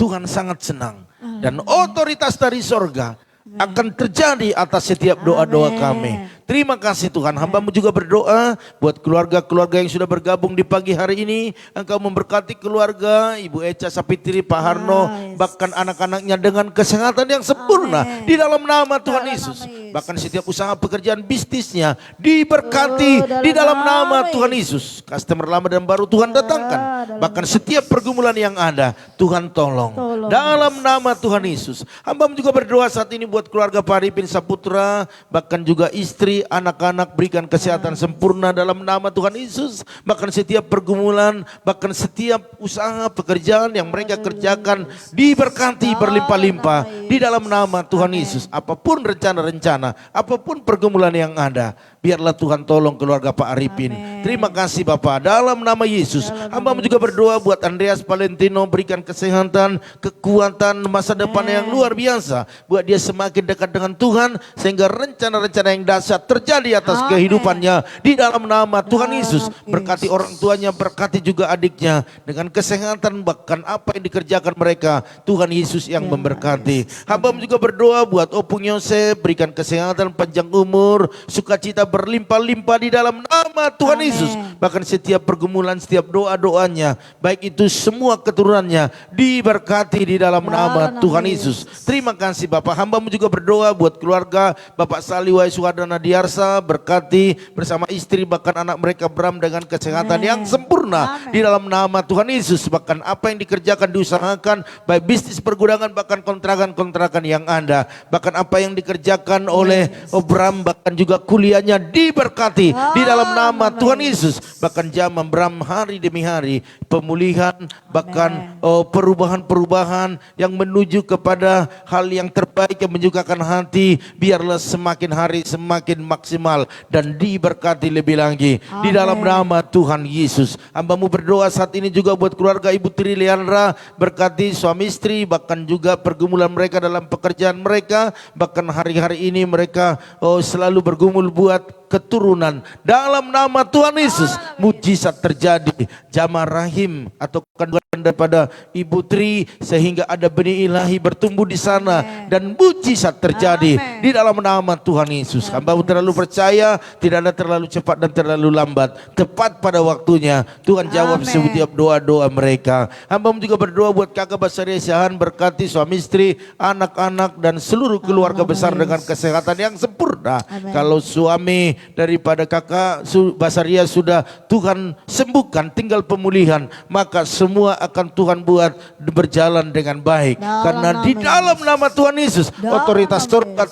Tuhan sangat senang. Dan otoritas dari sorga akan terjadi atas setiap doa-doa kami. Terima kasih Tuhan. Hamba-Mu juga berdoa buat keluarga-keluarga yang sudah bergabung di pagi hari ini. Engkau memberkati keluarga Ibu Echa Sapitri, Pak Harno, bahkan anak-anaknya dengan kesehatan yang sempurna di dalam nama Tuhan Yesus. Bahkan setiap usaha pekerjaan bisnisnya diberkati di dalam nama Tuhan Yesus. Customer lama dan baru Tuhan datangkan. Bahkan setiap pergumulan yang ada Tuhan tolong. Dalam nama Tuhan Yesus. Hamba-Mu juga berdoa saat ini buat keluarga Pak Arifin Saputra, bahkan juga istri, anak-anak, berikan kesehatan sempurna dalam nama Tuhan Yesus. Bahkan setiap pergumulan, bahkan setiap usaha pekerjaan yang mereka kerjakan diberkati berlimpah-limpah di dalam nama Tuhan Yesus. Apapun rencana-rencana, apapun pergumulan yang ada, biarlah Tuhan tolong keluarga Pak Arifin. Terima kasih Bapak, dalam nama Yesus. Hamba-Mu juga berdoa buat Andreas Valentino, berikan kesehatan, kekuatan, masa depan yang luar biasa, buat dia semakin dekat dengan Tuhan, sehingga rencana-rencana yang dahsyat terjadi atas kehidupannya di dalam nama Tuhan Yesus. Berkati orang tuanya, berkati juga adiknya dengan kesehatan, bahkan apa yang dikerjakan mereka, Tuhan Yesus yang memberkati. Hamba-Mu juga berdoa buat Opung Yosef, berikan kesehatan, panjang umur, sukacita berlimpah-limpah di dalam nama Tuhan Yesus. Bahkan setiap pergumulan, setiap doa-doanya, baik itu semua keturunannya diberkati di dalam nama Tuhan Yesus. Terima kasih Bapak. Hamba-Mu juga berdoa buat keluarga Bapak Saliwai Suhadana Diarsa, berkati bersama istri bahkan anak mereka Bram dengan kesehatan yang sempurna di dalam nama Tuhan Yesus. Bahkan apa yang dikerjakan, diusahakan, baik bisnis pergudangan, bahkan kontrakan-kontrakan yang ada, bahkan apa yang dikerjakan oleh Bram, bahkan juga kuliahnya diberkati di dalam nama Tuhan Yesus. Bahkan zaman Bram hari demi hari pemulihan, bahkan perubahan-perubahan yang menuju kepada hal yang terbaik yang menyukakan hati, biarlah semakin hari semakin maksimal dan diberkati lebih lagi di dalam nama Tuhan Yesus. Hamba-Mu berdoa saat ini juga buat keluarga Ibu Tri Leandra, berkati suami istri, bahkan juga pergumulan mereka dalam pekerjaan mereka, bahkan hari-hari ini mereka selalu bergumul buat keturunan. Dalam nama Tuhan Yesus, mujizat terjadi. Jamah rahim atau kandungan daripada Ibu Tri sehingga ada benih ilahi bertumbuh di sana dan mujizat terjadi di dalam nama Tuhan Yesus. Hamba terlalu percaya, tidak ada terlalu cepat dan terlalu lambat. Tepat pada waktunya Tuhan jawab setiap doa-doa mereka. Hamba juga berdoa buat kakak Basaria Syahan, berkati suami istri, anak-anak dan seluruh keluarga besar dengan kesehatan yang sempurna. Kalau suami daripada kakak Basaria sudah Tuhan sembuhkan, tinggal pemulihan, maka semua akan Tuhan buat berjalan dengan baik. Karena di dalam nama Tuhan Yesus, otoritas surga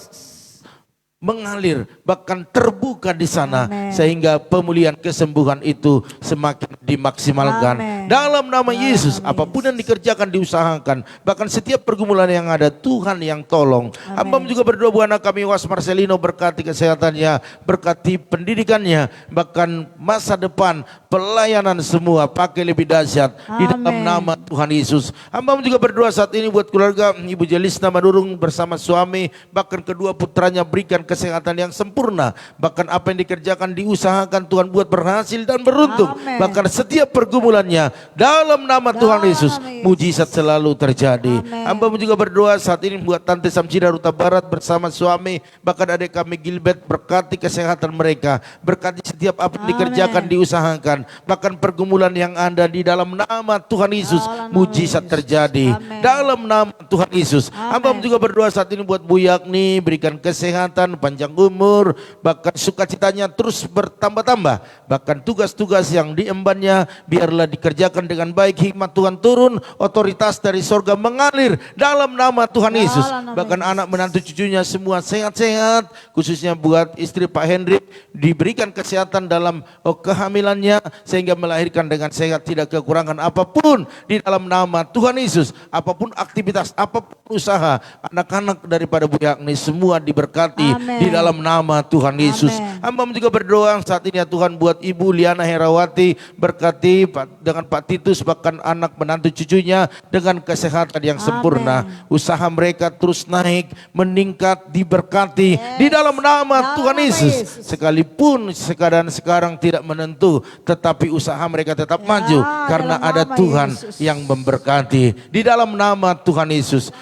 mengalir, bahkan terbuka di sana, sehingga pemulihan kesembuhan itu semakin dimaksimalkan. Dalam nama Yesus, apapun yang dikerjakan, diusahakan, bahkan setiap pergumulan yang ada, Tuhan yang tolong. Hamba juga berdoa buat anak kami Was Marcelino, berkati kesehatannya, berkati pendidikannya, bahkan masa depan, pelayanan semua pakai lebih dahsyat di dalam nama Tuhan Yesus. Hamba juga berdoa saat ini buat keluarga Ibu Jelisna Madurung bersama suami, bahkan kedua putranya, berikan kesehatan yang sempurna. Bahkan apa yang dikerjakan, diusahakan, Tuhan buat berhasil dan beruntung. Bahkan setiap pergumulannya, dalam nama Tuhan Yesus, mujizat selalu terjadi. Hamba juga berdoa saat ini buat Tante Samsida Ruta Barat bersama suami, bahkan adik kami Gilbert, berkati kesehatan mereka, berkati setiap apa yang dikerjakan, diusahakan, bahkan pergumulan yang ada di dalam nama Tuhan Yesus, mujizat terjadi. Dalam nama Tuhan Yesus. Hamba juga berdoa saat ini buat Bu Yakni, berikan kesehatan, panjang umur, bahkan sukacitanya terus bertambah-tambah, bahkan tugas-tugas yang diembannya biarlah dikerjakan dengan baik. Hikmat Tuhan turun, otoritas dari sorga mengalir dalam nama Tuhan Yesus. Bahkan anak menantu cucunya semua sehat-sehat, khususnya buat istri Pak Hendrik, diberikan kesehatan dalam kehamilannya sehingga melahirkan dengan sehat, tidak kekurangan apapun di dalam nama Tuhan Yesus. Apapun aktivitas, apapun usaha anak-anak daripada Bu Yakni semua diberkati di dalam nama Tuhan Yesus. Hamba juga berdoa saat ini ya Tuhan buat Ibu Liana Herawati, berkati dengan Pak Titus, bahkan anak menantu cucunya dengan kesehatan yang sempurna. Usaha mereka terus naik, meningkat, diberkati di dalam nama Tuhan Yesus. Sekalipun keadaan sekarang tidak menentu, tetapi usaha mereka tetap maju karena ada Tuhan yang memberkati di dalam nama Tuhan Yesus.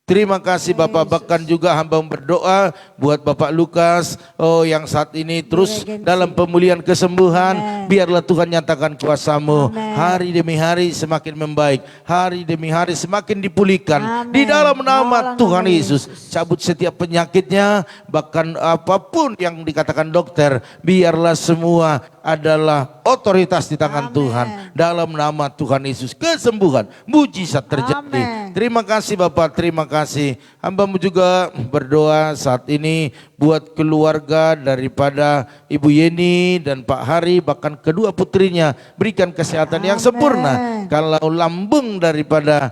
Terima kasih Bapak, bahkan juga hamba berdoa buat Bapak Lukas yang saat ini terus dalam pemulihan kesembuhan. Biarlah Tuhan nyatakan kuasa-Mu, hari demi hari semakin membaik, hari demi hari semakin dipulihkan di dalam nama Tuhan Yesus. Cabut setiap penyakitnya, bahkan apapun yang dikatakan dokter, biarlah semua adalah otoritas di tangan Tuhan. Dalam nama Tuhan Yesus, kesembuhan, mujizat terjadi. Terima kasih Bapak, terima kasih. Hamba-Mu juga berdoa saat ini buat keluarga daripada Ibu Yeni dan Pak Hari, bahkan kedua putrinya, berikan kesehatan yang sempurna. Kalau lambung daripada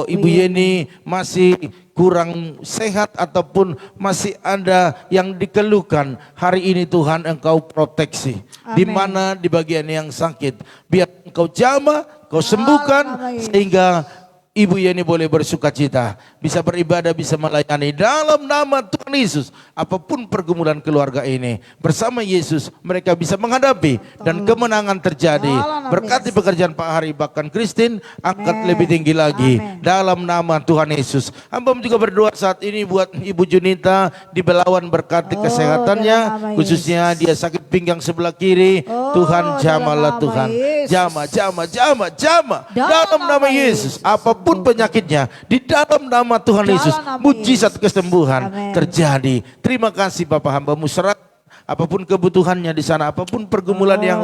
Ibu Yeni masih kurang sehat ataupun masih ada yang dikeluhkan, hari ini Tuhan Engkau proteksi. Di mana di bagian yang sakit, biar Engkau jamah, Engkau sembuhkan, sehingga Ibu Yeni boleh bersuka cita, bisa beribadah, bisa melayani dalam nama Tuhan Yesus. Apapun pergumulan keluarga ini, bersama Yesus mereka bisa menghadapi dan kemenangan terjadi. Berkati pekerjaan Pak Hari, bahkan Christine angkat lebih tinggi lagi dalam nama Tuhan Yesus. Hamba juga berdoa saat ini buat Ibu Junita di Belawan, berkati kesehatannya, khususnya dia sakit pinggang sebelah kiri. Tuhan jamalah Tuhan, jama dalam nama Yesus. Apapun penyakitnya, di dalam nama Tuhan Yesus, mujizat kesembuhan terjadi. Terima kasih Bapak, hamba-Mu serah apapun kebutuhannya di sana, apapun pergumulan yang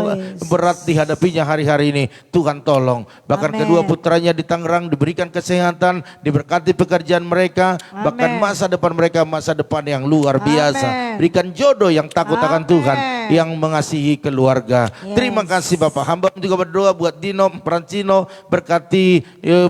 berat dihadapinya hari-hari ini, Tuhan tolong. Bahkan kedua putranya di Tangerang diberikan kesehatan, diberkati pekerjaan mereka, bahkan masa depan mereka masa depan yang luar biasa. Berikan jodoh yang takut akan Tuhan. yang mengasihi keluarga. Terima kasih Bapak. Hamba juga berdoa buat Dino Prancino, berkati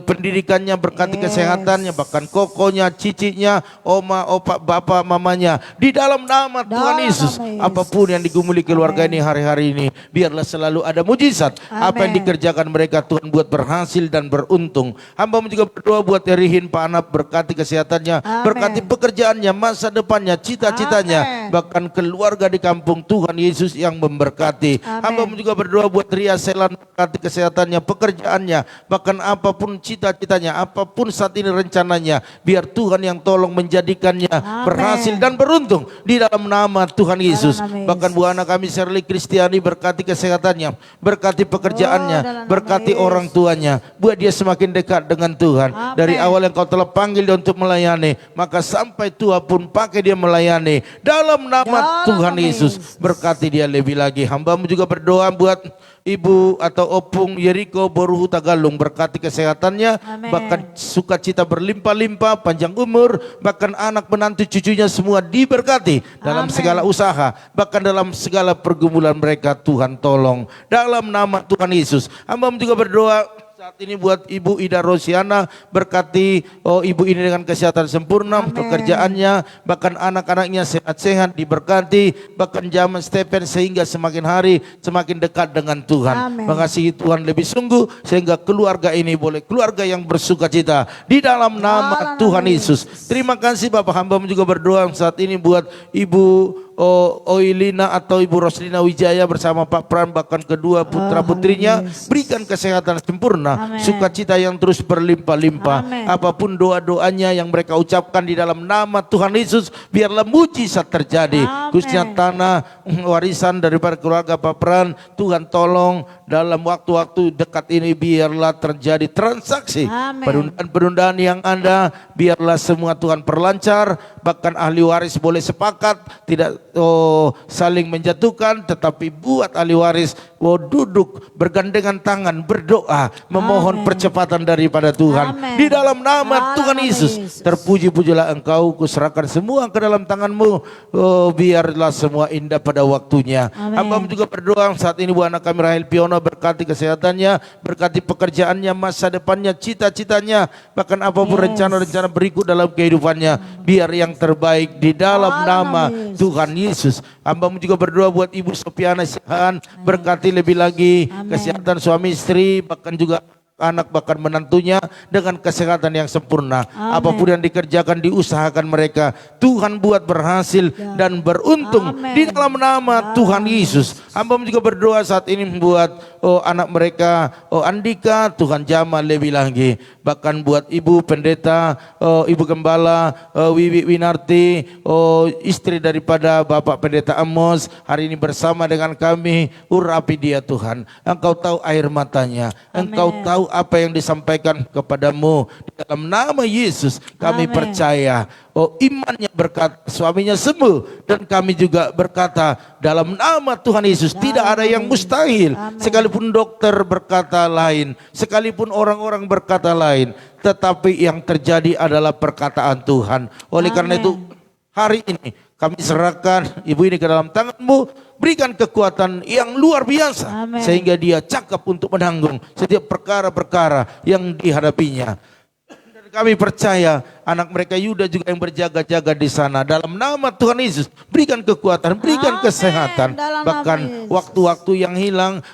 pendidikannya, berkati kesehatannya, bahkan kokonya, cicinya, oma, opa, bapak, mamanya. Di dalam nama Tuhan Yesus, apapun yang digumuli keluarga ini hari-hari ini, biarlah selalu ada mujizat. Apa yang dikerjakan mereka Tuhan buat berhasil dan beruntung. Hamba juga berdoa buat Erihin Pak Anap, berkati kesehatannya, berkati pekerjaannya, masa depannya, cita-citanya, bahkan keluarga di kampung. Tuhan Yesus yang memberkati. Hamba juga berdoa buat Ria Selan, berkati kesehatannya, pekerjaannya, bahkan apapun cita-citanya, apapun saat ini rencananya, biar Tuhan yang tolong menjadikannya berhasil dan beruntung di dalam nama Tuhan Yesus. Bahkan buah anak kami Shirley Kristiani, berkati kesehatannya, berkati pekerjaannya, berkati orang tuanya, buat dia semakin dekat dengan Tuhan. Dari awal yang kau telah panggil dia untuk melayani, maka sampai tua pun pakai dia melayani dalam nama Tuhan Yesus. Berkati dia lebih lagi. Hambamu juga berdoa buat Ibu atau Opung Yeriko Boruhu Tagalung, berkati kesehatannya, bahkan sukacita berlimpah-limpah, panjang umur, bahkan anak menantu cucunya semua diberkati dalam segala usaha, bahkan dalam segala pergumulan mereka. Tuhan tolong dalam nama Tuhan Yesus. Hamba juga berdoa saat ini buat Ibu Ida Rosiana, berkati ibu ini dengan kesehatan sempurna, pekerjaannya, bahkan anak-anaknya sehat-sehat, diberkati, bahkan zaman Stephen sehingga semakin hari semakin dekat dengan Tuhan. Mengasihi Tuhan lebih sungguh sehingga keluarga ini boleh keluarga yang bersukacita di dalam nama Tuhan Yesus. Terima kasih Bapak. Hamba juga berdoa saat ini buat Ibu Oilina atau Ibu Roslina Wijaya bersama Pak Pran, bahkan kedua putra putrinya, berikan kesehatan sempurna, sukacita yang terus berlimpah-limpah. Apapun doa-doanya yang mereka ucapkan di dalam nama Tuhan Yesus, biarlah mujizat terjadi. Khususnya tanah warisan daripada keluarga Pak Pran, Tuhan tolong dalam waktu-waktu dekat ini biarlah terjadi transaksi. Penundaan-penundaan yang ada biarlah semua Tuhan perlancar, bahkan ahli waris boleh sepakat, tidak saling menjatuhkan, tetapi buat ahli waris duduk bergandengan tangan berdoa memohon percepatan daripada Tuhan. Di dalam nama Tuhan Yesus, terpuji-pujilah Engkau, kuserahkan semua ke dalam tangan-Mu. Biarlah semua indah pada waktunya. Hamba juga berdoa saat ini buat anak kami Rahel Piono, berkati kesehatannya, berkati pekerjaannya, masa depannya, cita-citanya, bahkan apapun rencana-rencana berikut dalam kehidupannya, biar yang terbaik di dalam nama Tuhan Yesus. Hamba juga berdoa buat Ibu Sopiana Sihaan, berkati lebih lagi kesehatan suami istri, bahkan juga anak, bahkan menantunya dengan kesehatan yang sempurna. Apapun yang dikerjakan, diusahakan mereka, Tuhan buat berhasil dan beruntung di dalam nama Tuhan Yesus. Hamba juga berdoa saat ini buat anak mereka, Andika, Tuhan jamah lebih lagi. Bahkan buat Ibu Pendeta, Ibu Gembala, Wiwi Winarti, istri daripada Bapak Pendeta Amos, hari ini bersama dengan kami, urapi dia Tuhan. Engkau tahu air matanya, Engkau tahu apa yang disampaikan kepadamu. Di dalam nama Yesus kami percaya, imannya berkata suaminya sembuh, dan kami juga berkata dalam nama Tuhan Yesus tidak ada yang mustahil. Sekalipun dokter berkata lain, sekalipun orang-orang berkata lain, tetapi yang terjadi adalah perkataan Tuhan. Oleh karena itu hari ini kami serahkan ibu ini ke dalam tangan-Mu, berikan kekuatan yang luar biasa sehingga dia cakap untuk menanggung setiap perkara-perkara yang dihadapinya. Dan kami percaya anak mereka Yuda juga yang berjaga-jaga di sana. Dalam nama Tuhan Yesus, berikan kekuatan, berikan kesehatan. Bahkan waktu-waktu yang hilang,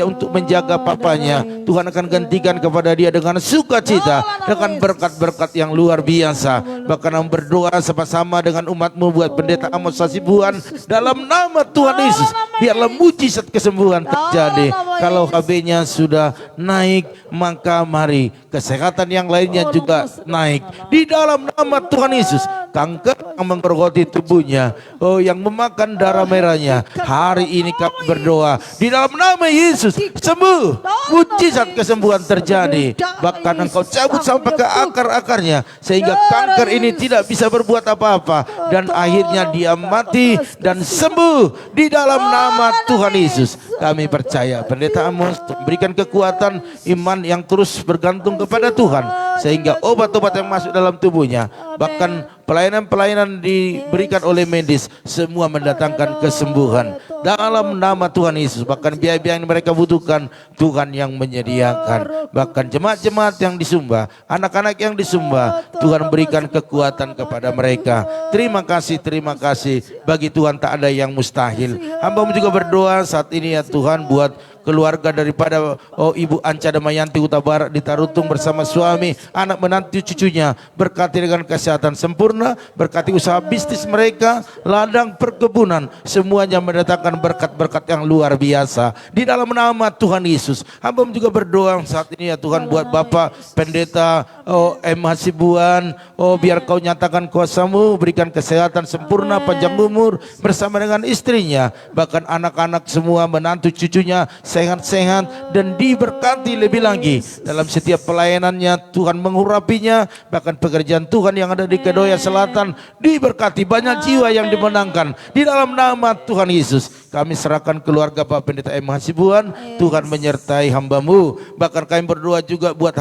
untuk menjaga papanya, Tuhan akan gantikan kepada dia dengan sukacita, dengan berkat-berkat yang luar biasa. Bahkan kami berdoa sama-sama dengan umat-Mu buat Pendeta Amos Sasibuan. Dalam nama Tuhan Yesus, biarlah mujizat kesembuhan terjadi. Kalau HB-nya sudah naik, maka mari kesehatan yang lainnya juga naik. Di dalam nama Tuhan Yesus, kanker yang menggerogoti tubuhnya, yang memakan darah merahnya, hari ini kami berdoa di dalam nama Yesus, sembuh, mujizat kesembuhan terjadi. Bahkan Engkau cabut sampai ke akar-akarnya sehingga kanker ini tidak bisa berbuat apa-apa, dan akhirnya dia mati dan sembuh di dalam nama Tuhan Yesus. Kami percaya Pendeta penyertaan-Mu, berikan kekuatan iman yang terus bergantung kepada Tuhan, sehingga obat-obat yang masuk dalam tubuhnya, bahkan pelayanan-pelayanan diberikan oleh medis, semua mendatangkan kesembuhan dalam nama Tuhan Yesus. Bahkan biaya-biaya yang mereka butuhkan, Tuhan yang menyediakan. Bahkan jemaat-jemaat yang disembah, anak-anak yang disembah, Tuhan berikan kekuatan kepada mereka. Terima kasih bagi Tuhan tak ada yang mustahil. Hamba-Mu juga berdoa saat ini ya Tuhan, buat keluarga daripada Ibu Anca Damayanti Huta Barat di Tarutung bersama suami, anak menantu cucunya, berkati dengan kesehatan sempurna, berkati usaha bisnis mereka, ladang perkebunan, semuanya mendatangkan berkat-berkat yang luar biasa di dalam nama Tuhan Yesus. Hamba juga berdoa saat ini ya Tuhan, buat Bapak Pendeta M. Hasibuan, biar Kau nyatakan kuasa-Mu, berikan kesehatan sempurna, panjang umur bersama dengan istrinya, bahkan anak-anak semua, menantu cucunya sehat-sehat dan diberkati lebih lagi dalam setiap pelayanannya. Tuhan mengurapinya, bahkan pekerjaan Tuhan yang ada di Kedoya Selatan diberkati, banyak jiwa yang dimenangkan di dalam nama Tuhan Yesus. Kami serahkan keluarga Pak Pendeta M. Hasibuan, Tuhan menyertai hamba-Mu. Bahkan kami berdoa juga buat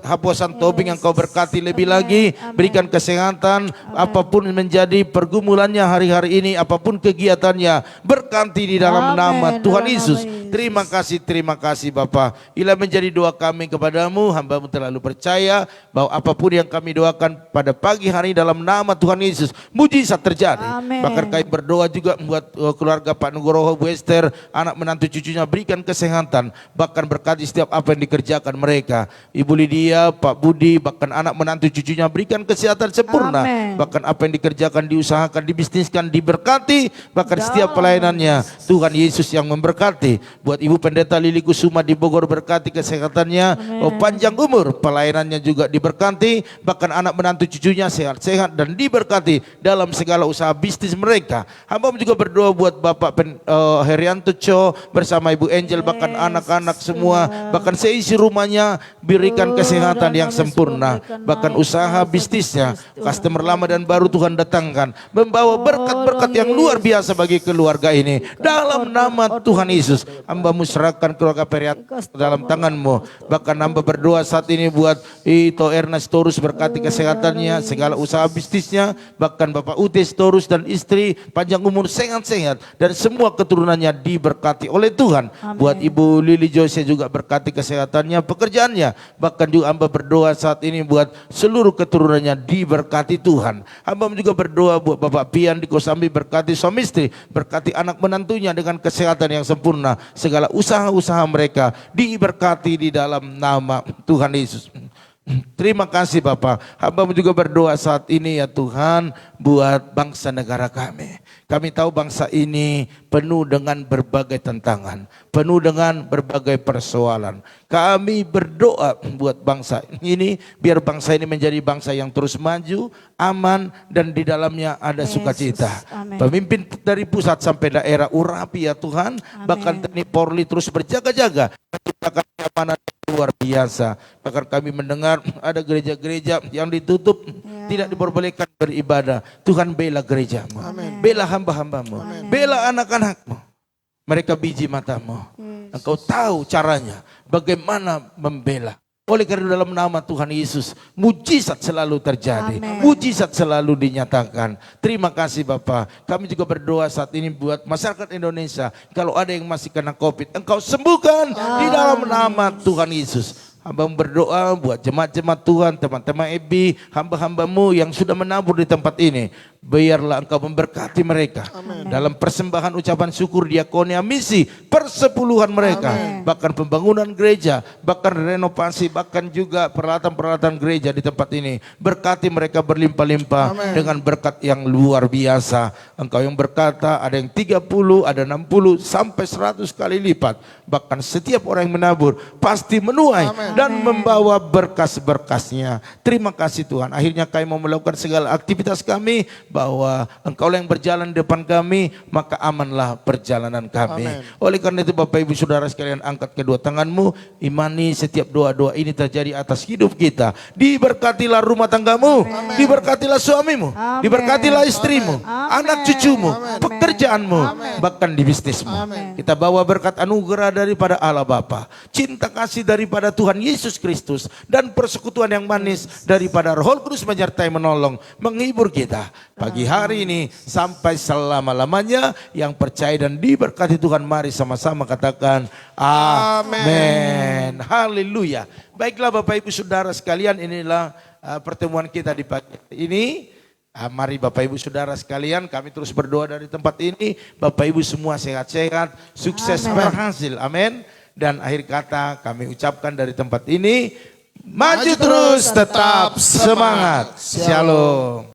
hapusan tobing yang Kau berkati lebih lagi, berikan kesehatan, apapun menjadi pergumulannya hari-hari ini, apapun kegiatannya, berkati di dalam nama Tuhan Yesus. Terima kasih Bapa. Inilah menjadi doa kami kepadamu, hamba-Mu terlalu percaya bahwa apapun yang kami doakan pada pagi hari dalam nama Tuhan Yesus, mujizat terjadi. Bahkan kami berdoa juga buat keluarga Pak Nugroho, Bu Esther, anak menantu cucunya, berikan kesehatan, bahkan berkati setiap apa yang dikerjakan mereka. Ibu Lydia, Pak Budi, bahkan anak menantu cucunya, berikan kesehatan sempurna. Bahkan apa yang dikerjakan, diusahakan, dibisniskan, diberkati. Bahkan setiap pelayanannya, Tuhan Yesus yang memberkati. Buat Ibu Pendeta Lili Kusuma di Bogor, berkati kesehatannya, panjang umur, pelayanannya juga diberkati. Bahkan anak menantu cucunya sehat-sehat dan diberkati dalam segala usaha bisnis mereka. Hamba juga berdoa buat Bapak Herianto Cho bersama Ibu Angel, bahkan anak-anak semua, bahkan seisi rumahnya, berikan kesehatan yang sempurna. Bahkan usaha bisnisnya, customer lama dan baru Tuhan datangkan, membawa berkat-berkat yang luar biasa bagi keluarga ini dalam nama Tuhan Yesus. Hamba-Mu serahkan keluarga Periat dalam tangan-Mu. Bahkan hamba berdoa saat ini buat Ito Ernest Torus, berkati kesehatannya, segala usaha bisnisnya, bahkan Bapak Utes Torus dan istri, panjang umur, sehat-sehat, dan semua keturunannya diberkati oleh Tuhan. Buat Ibu Lili Jose juga berkati kesehatannya, pekerjaannya. Bahkan juga hamba berdoa saat ini buat seluruh keturunannya diberkati Tuhan. Hamba juga berdoa buat Bapak Pian di Kosambi, berkati suami istri, berkati anak menantunya dengan kesehatan yang sempurna. Segala usaha-usaha mereka diberkati di dalam nama Tuhan Yesus. Terima kasih Bapak. Hamba juga berdoa saat ini ya Tuhan, buat bangsa negara kami. Kami tahu bangsa ini penuh dengan berbagai tantangan, penuh dengan berbagai persoalan. Kami berdoa buat bangsa ini, biar bangsa ini menjadi bangsa yang terus maju, aman, dan di dalamnya ada sukacita. Pemimpin dari pusat sampai daerah urapi ya Tuhan. Bahkan TNI Polri terus berjaga-jaga menciptakan keamanan luar biasa. Bahkan kami mendengar ada gereja-gereja yang ditutup, tidak diperbolehkan beribadah. Tuhan bela gereja-Mu, bela hamba-hamba-Mu, bela anak-anak-Mu. Mereka biji mata-Mu. Engkau tahu caranya bagaimana membela. Oleh karena dalam nama Tuhan Yesus, mujizat selalu terjadi, mujizat selalu dinyatakan. Terima kasih Bapak. Kami juga berdoa saat ini buat masyarakat Indonesia. Kalau ada yang masih kena COVID, Engkau sembuhkan di dalam nama Tuhan Yesus. Hamba berdoa buat jemaat-jemaat Tuhan, teman-teman EBI, hamba-hamba-Mu yang sudah menabur di tempat ini. Biarlah Engkau memberkati mereka. Dalam persembahan ucapan syukur, diakonia, misi, persepuluhan mereka. Bahkan pembangunan gereja, bahkan renovasi, bahkan juga peralatan-peralatan gereja di tempat ini. Berkati mereka berlimpah-limpah dengan berkat yang luar biasa. Engkau yang berkata ada yang 30, ada 60, sampai 100 kali lipat. Bahkan setiap orang yang menabur pasti menuai dan membawa berkas-berkasnya. Terima kasih Tuhan. Akhirnya kami mau melakukan segala aktivitas kami, bahwa Engkau yang berjalan di depan kami, maka amanlah perjalanan kami. Oleh karena itu Bapak Ibu Saudara sekalian, angkat kedua tanganmu, imani setiap doa-doa ini terjadi atas hidup kita. Diberkatilah rumah tanggamu, diberkatilah suamimu, diberkatilah istrimu, anak cucumu, pekerjaan pekerjaanmu, bahkan di bisnismu. Kita bawa berkat anugerah daripada Allah Bapa, cinta kasih daripada Tuhan Yesus Kristus, dan persekutuan yang manis daripada Roh Kudus menyertai, menolong, menghibur kita pagi hari ini sampai selama-lamanya. Yang percaya dan diberkati Tuhan, mari sama-sama katakan amin. Haleluya. Baiklah Bapak Ibu Saudara sekalian, inilah pertemuan kita di pagi ini. Mari Bapak Ibu Saudara sekalian, kami terus berdoa dari tempat ini. Bapak Ibu semua sehat-sehat, sukses, berhasil. Amin. Dan akhir kata kami ucapkan dari tempat ini, maju terus, tetap semangat. Shalom.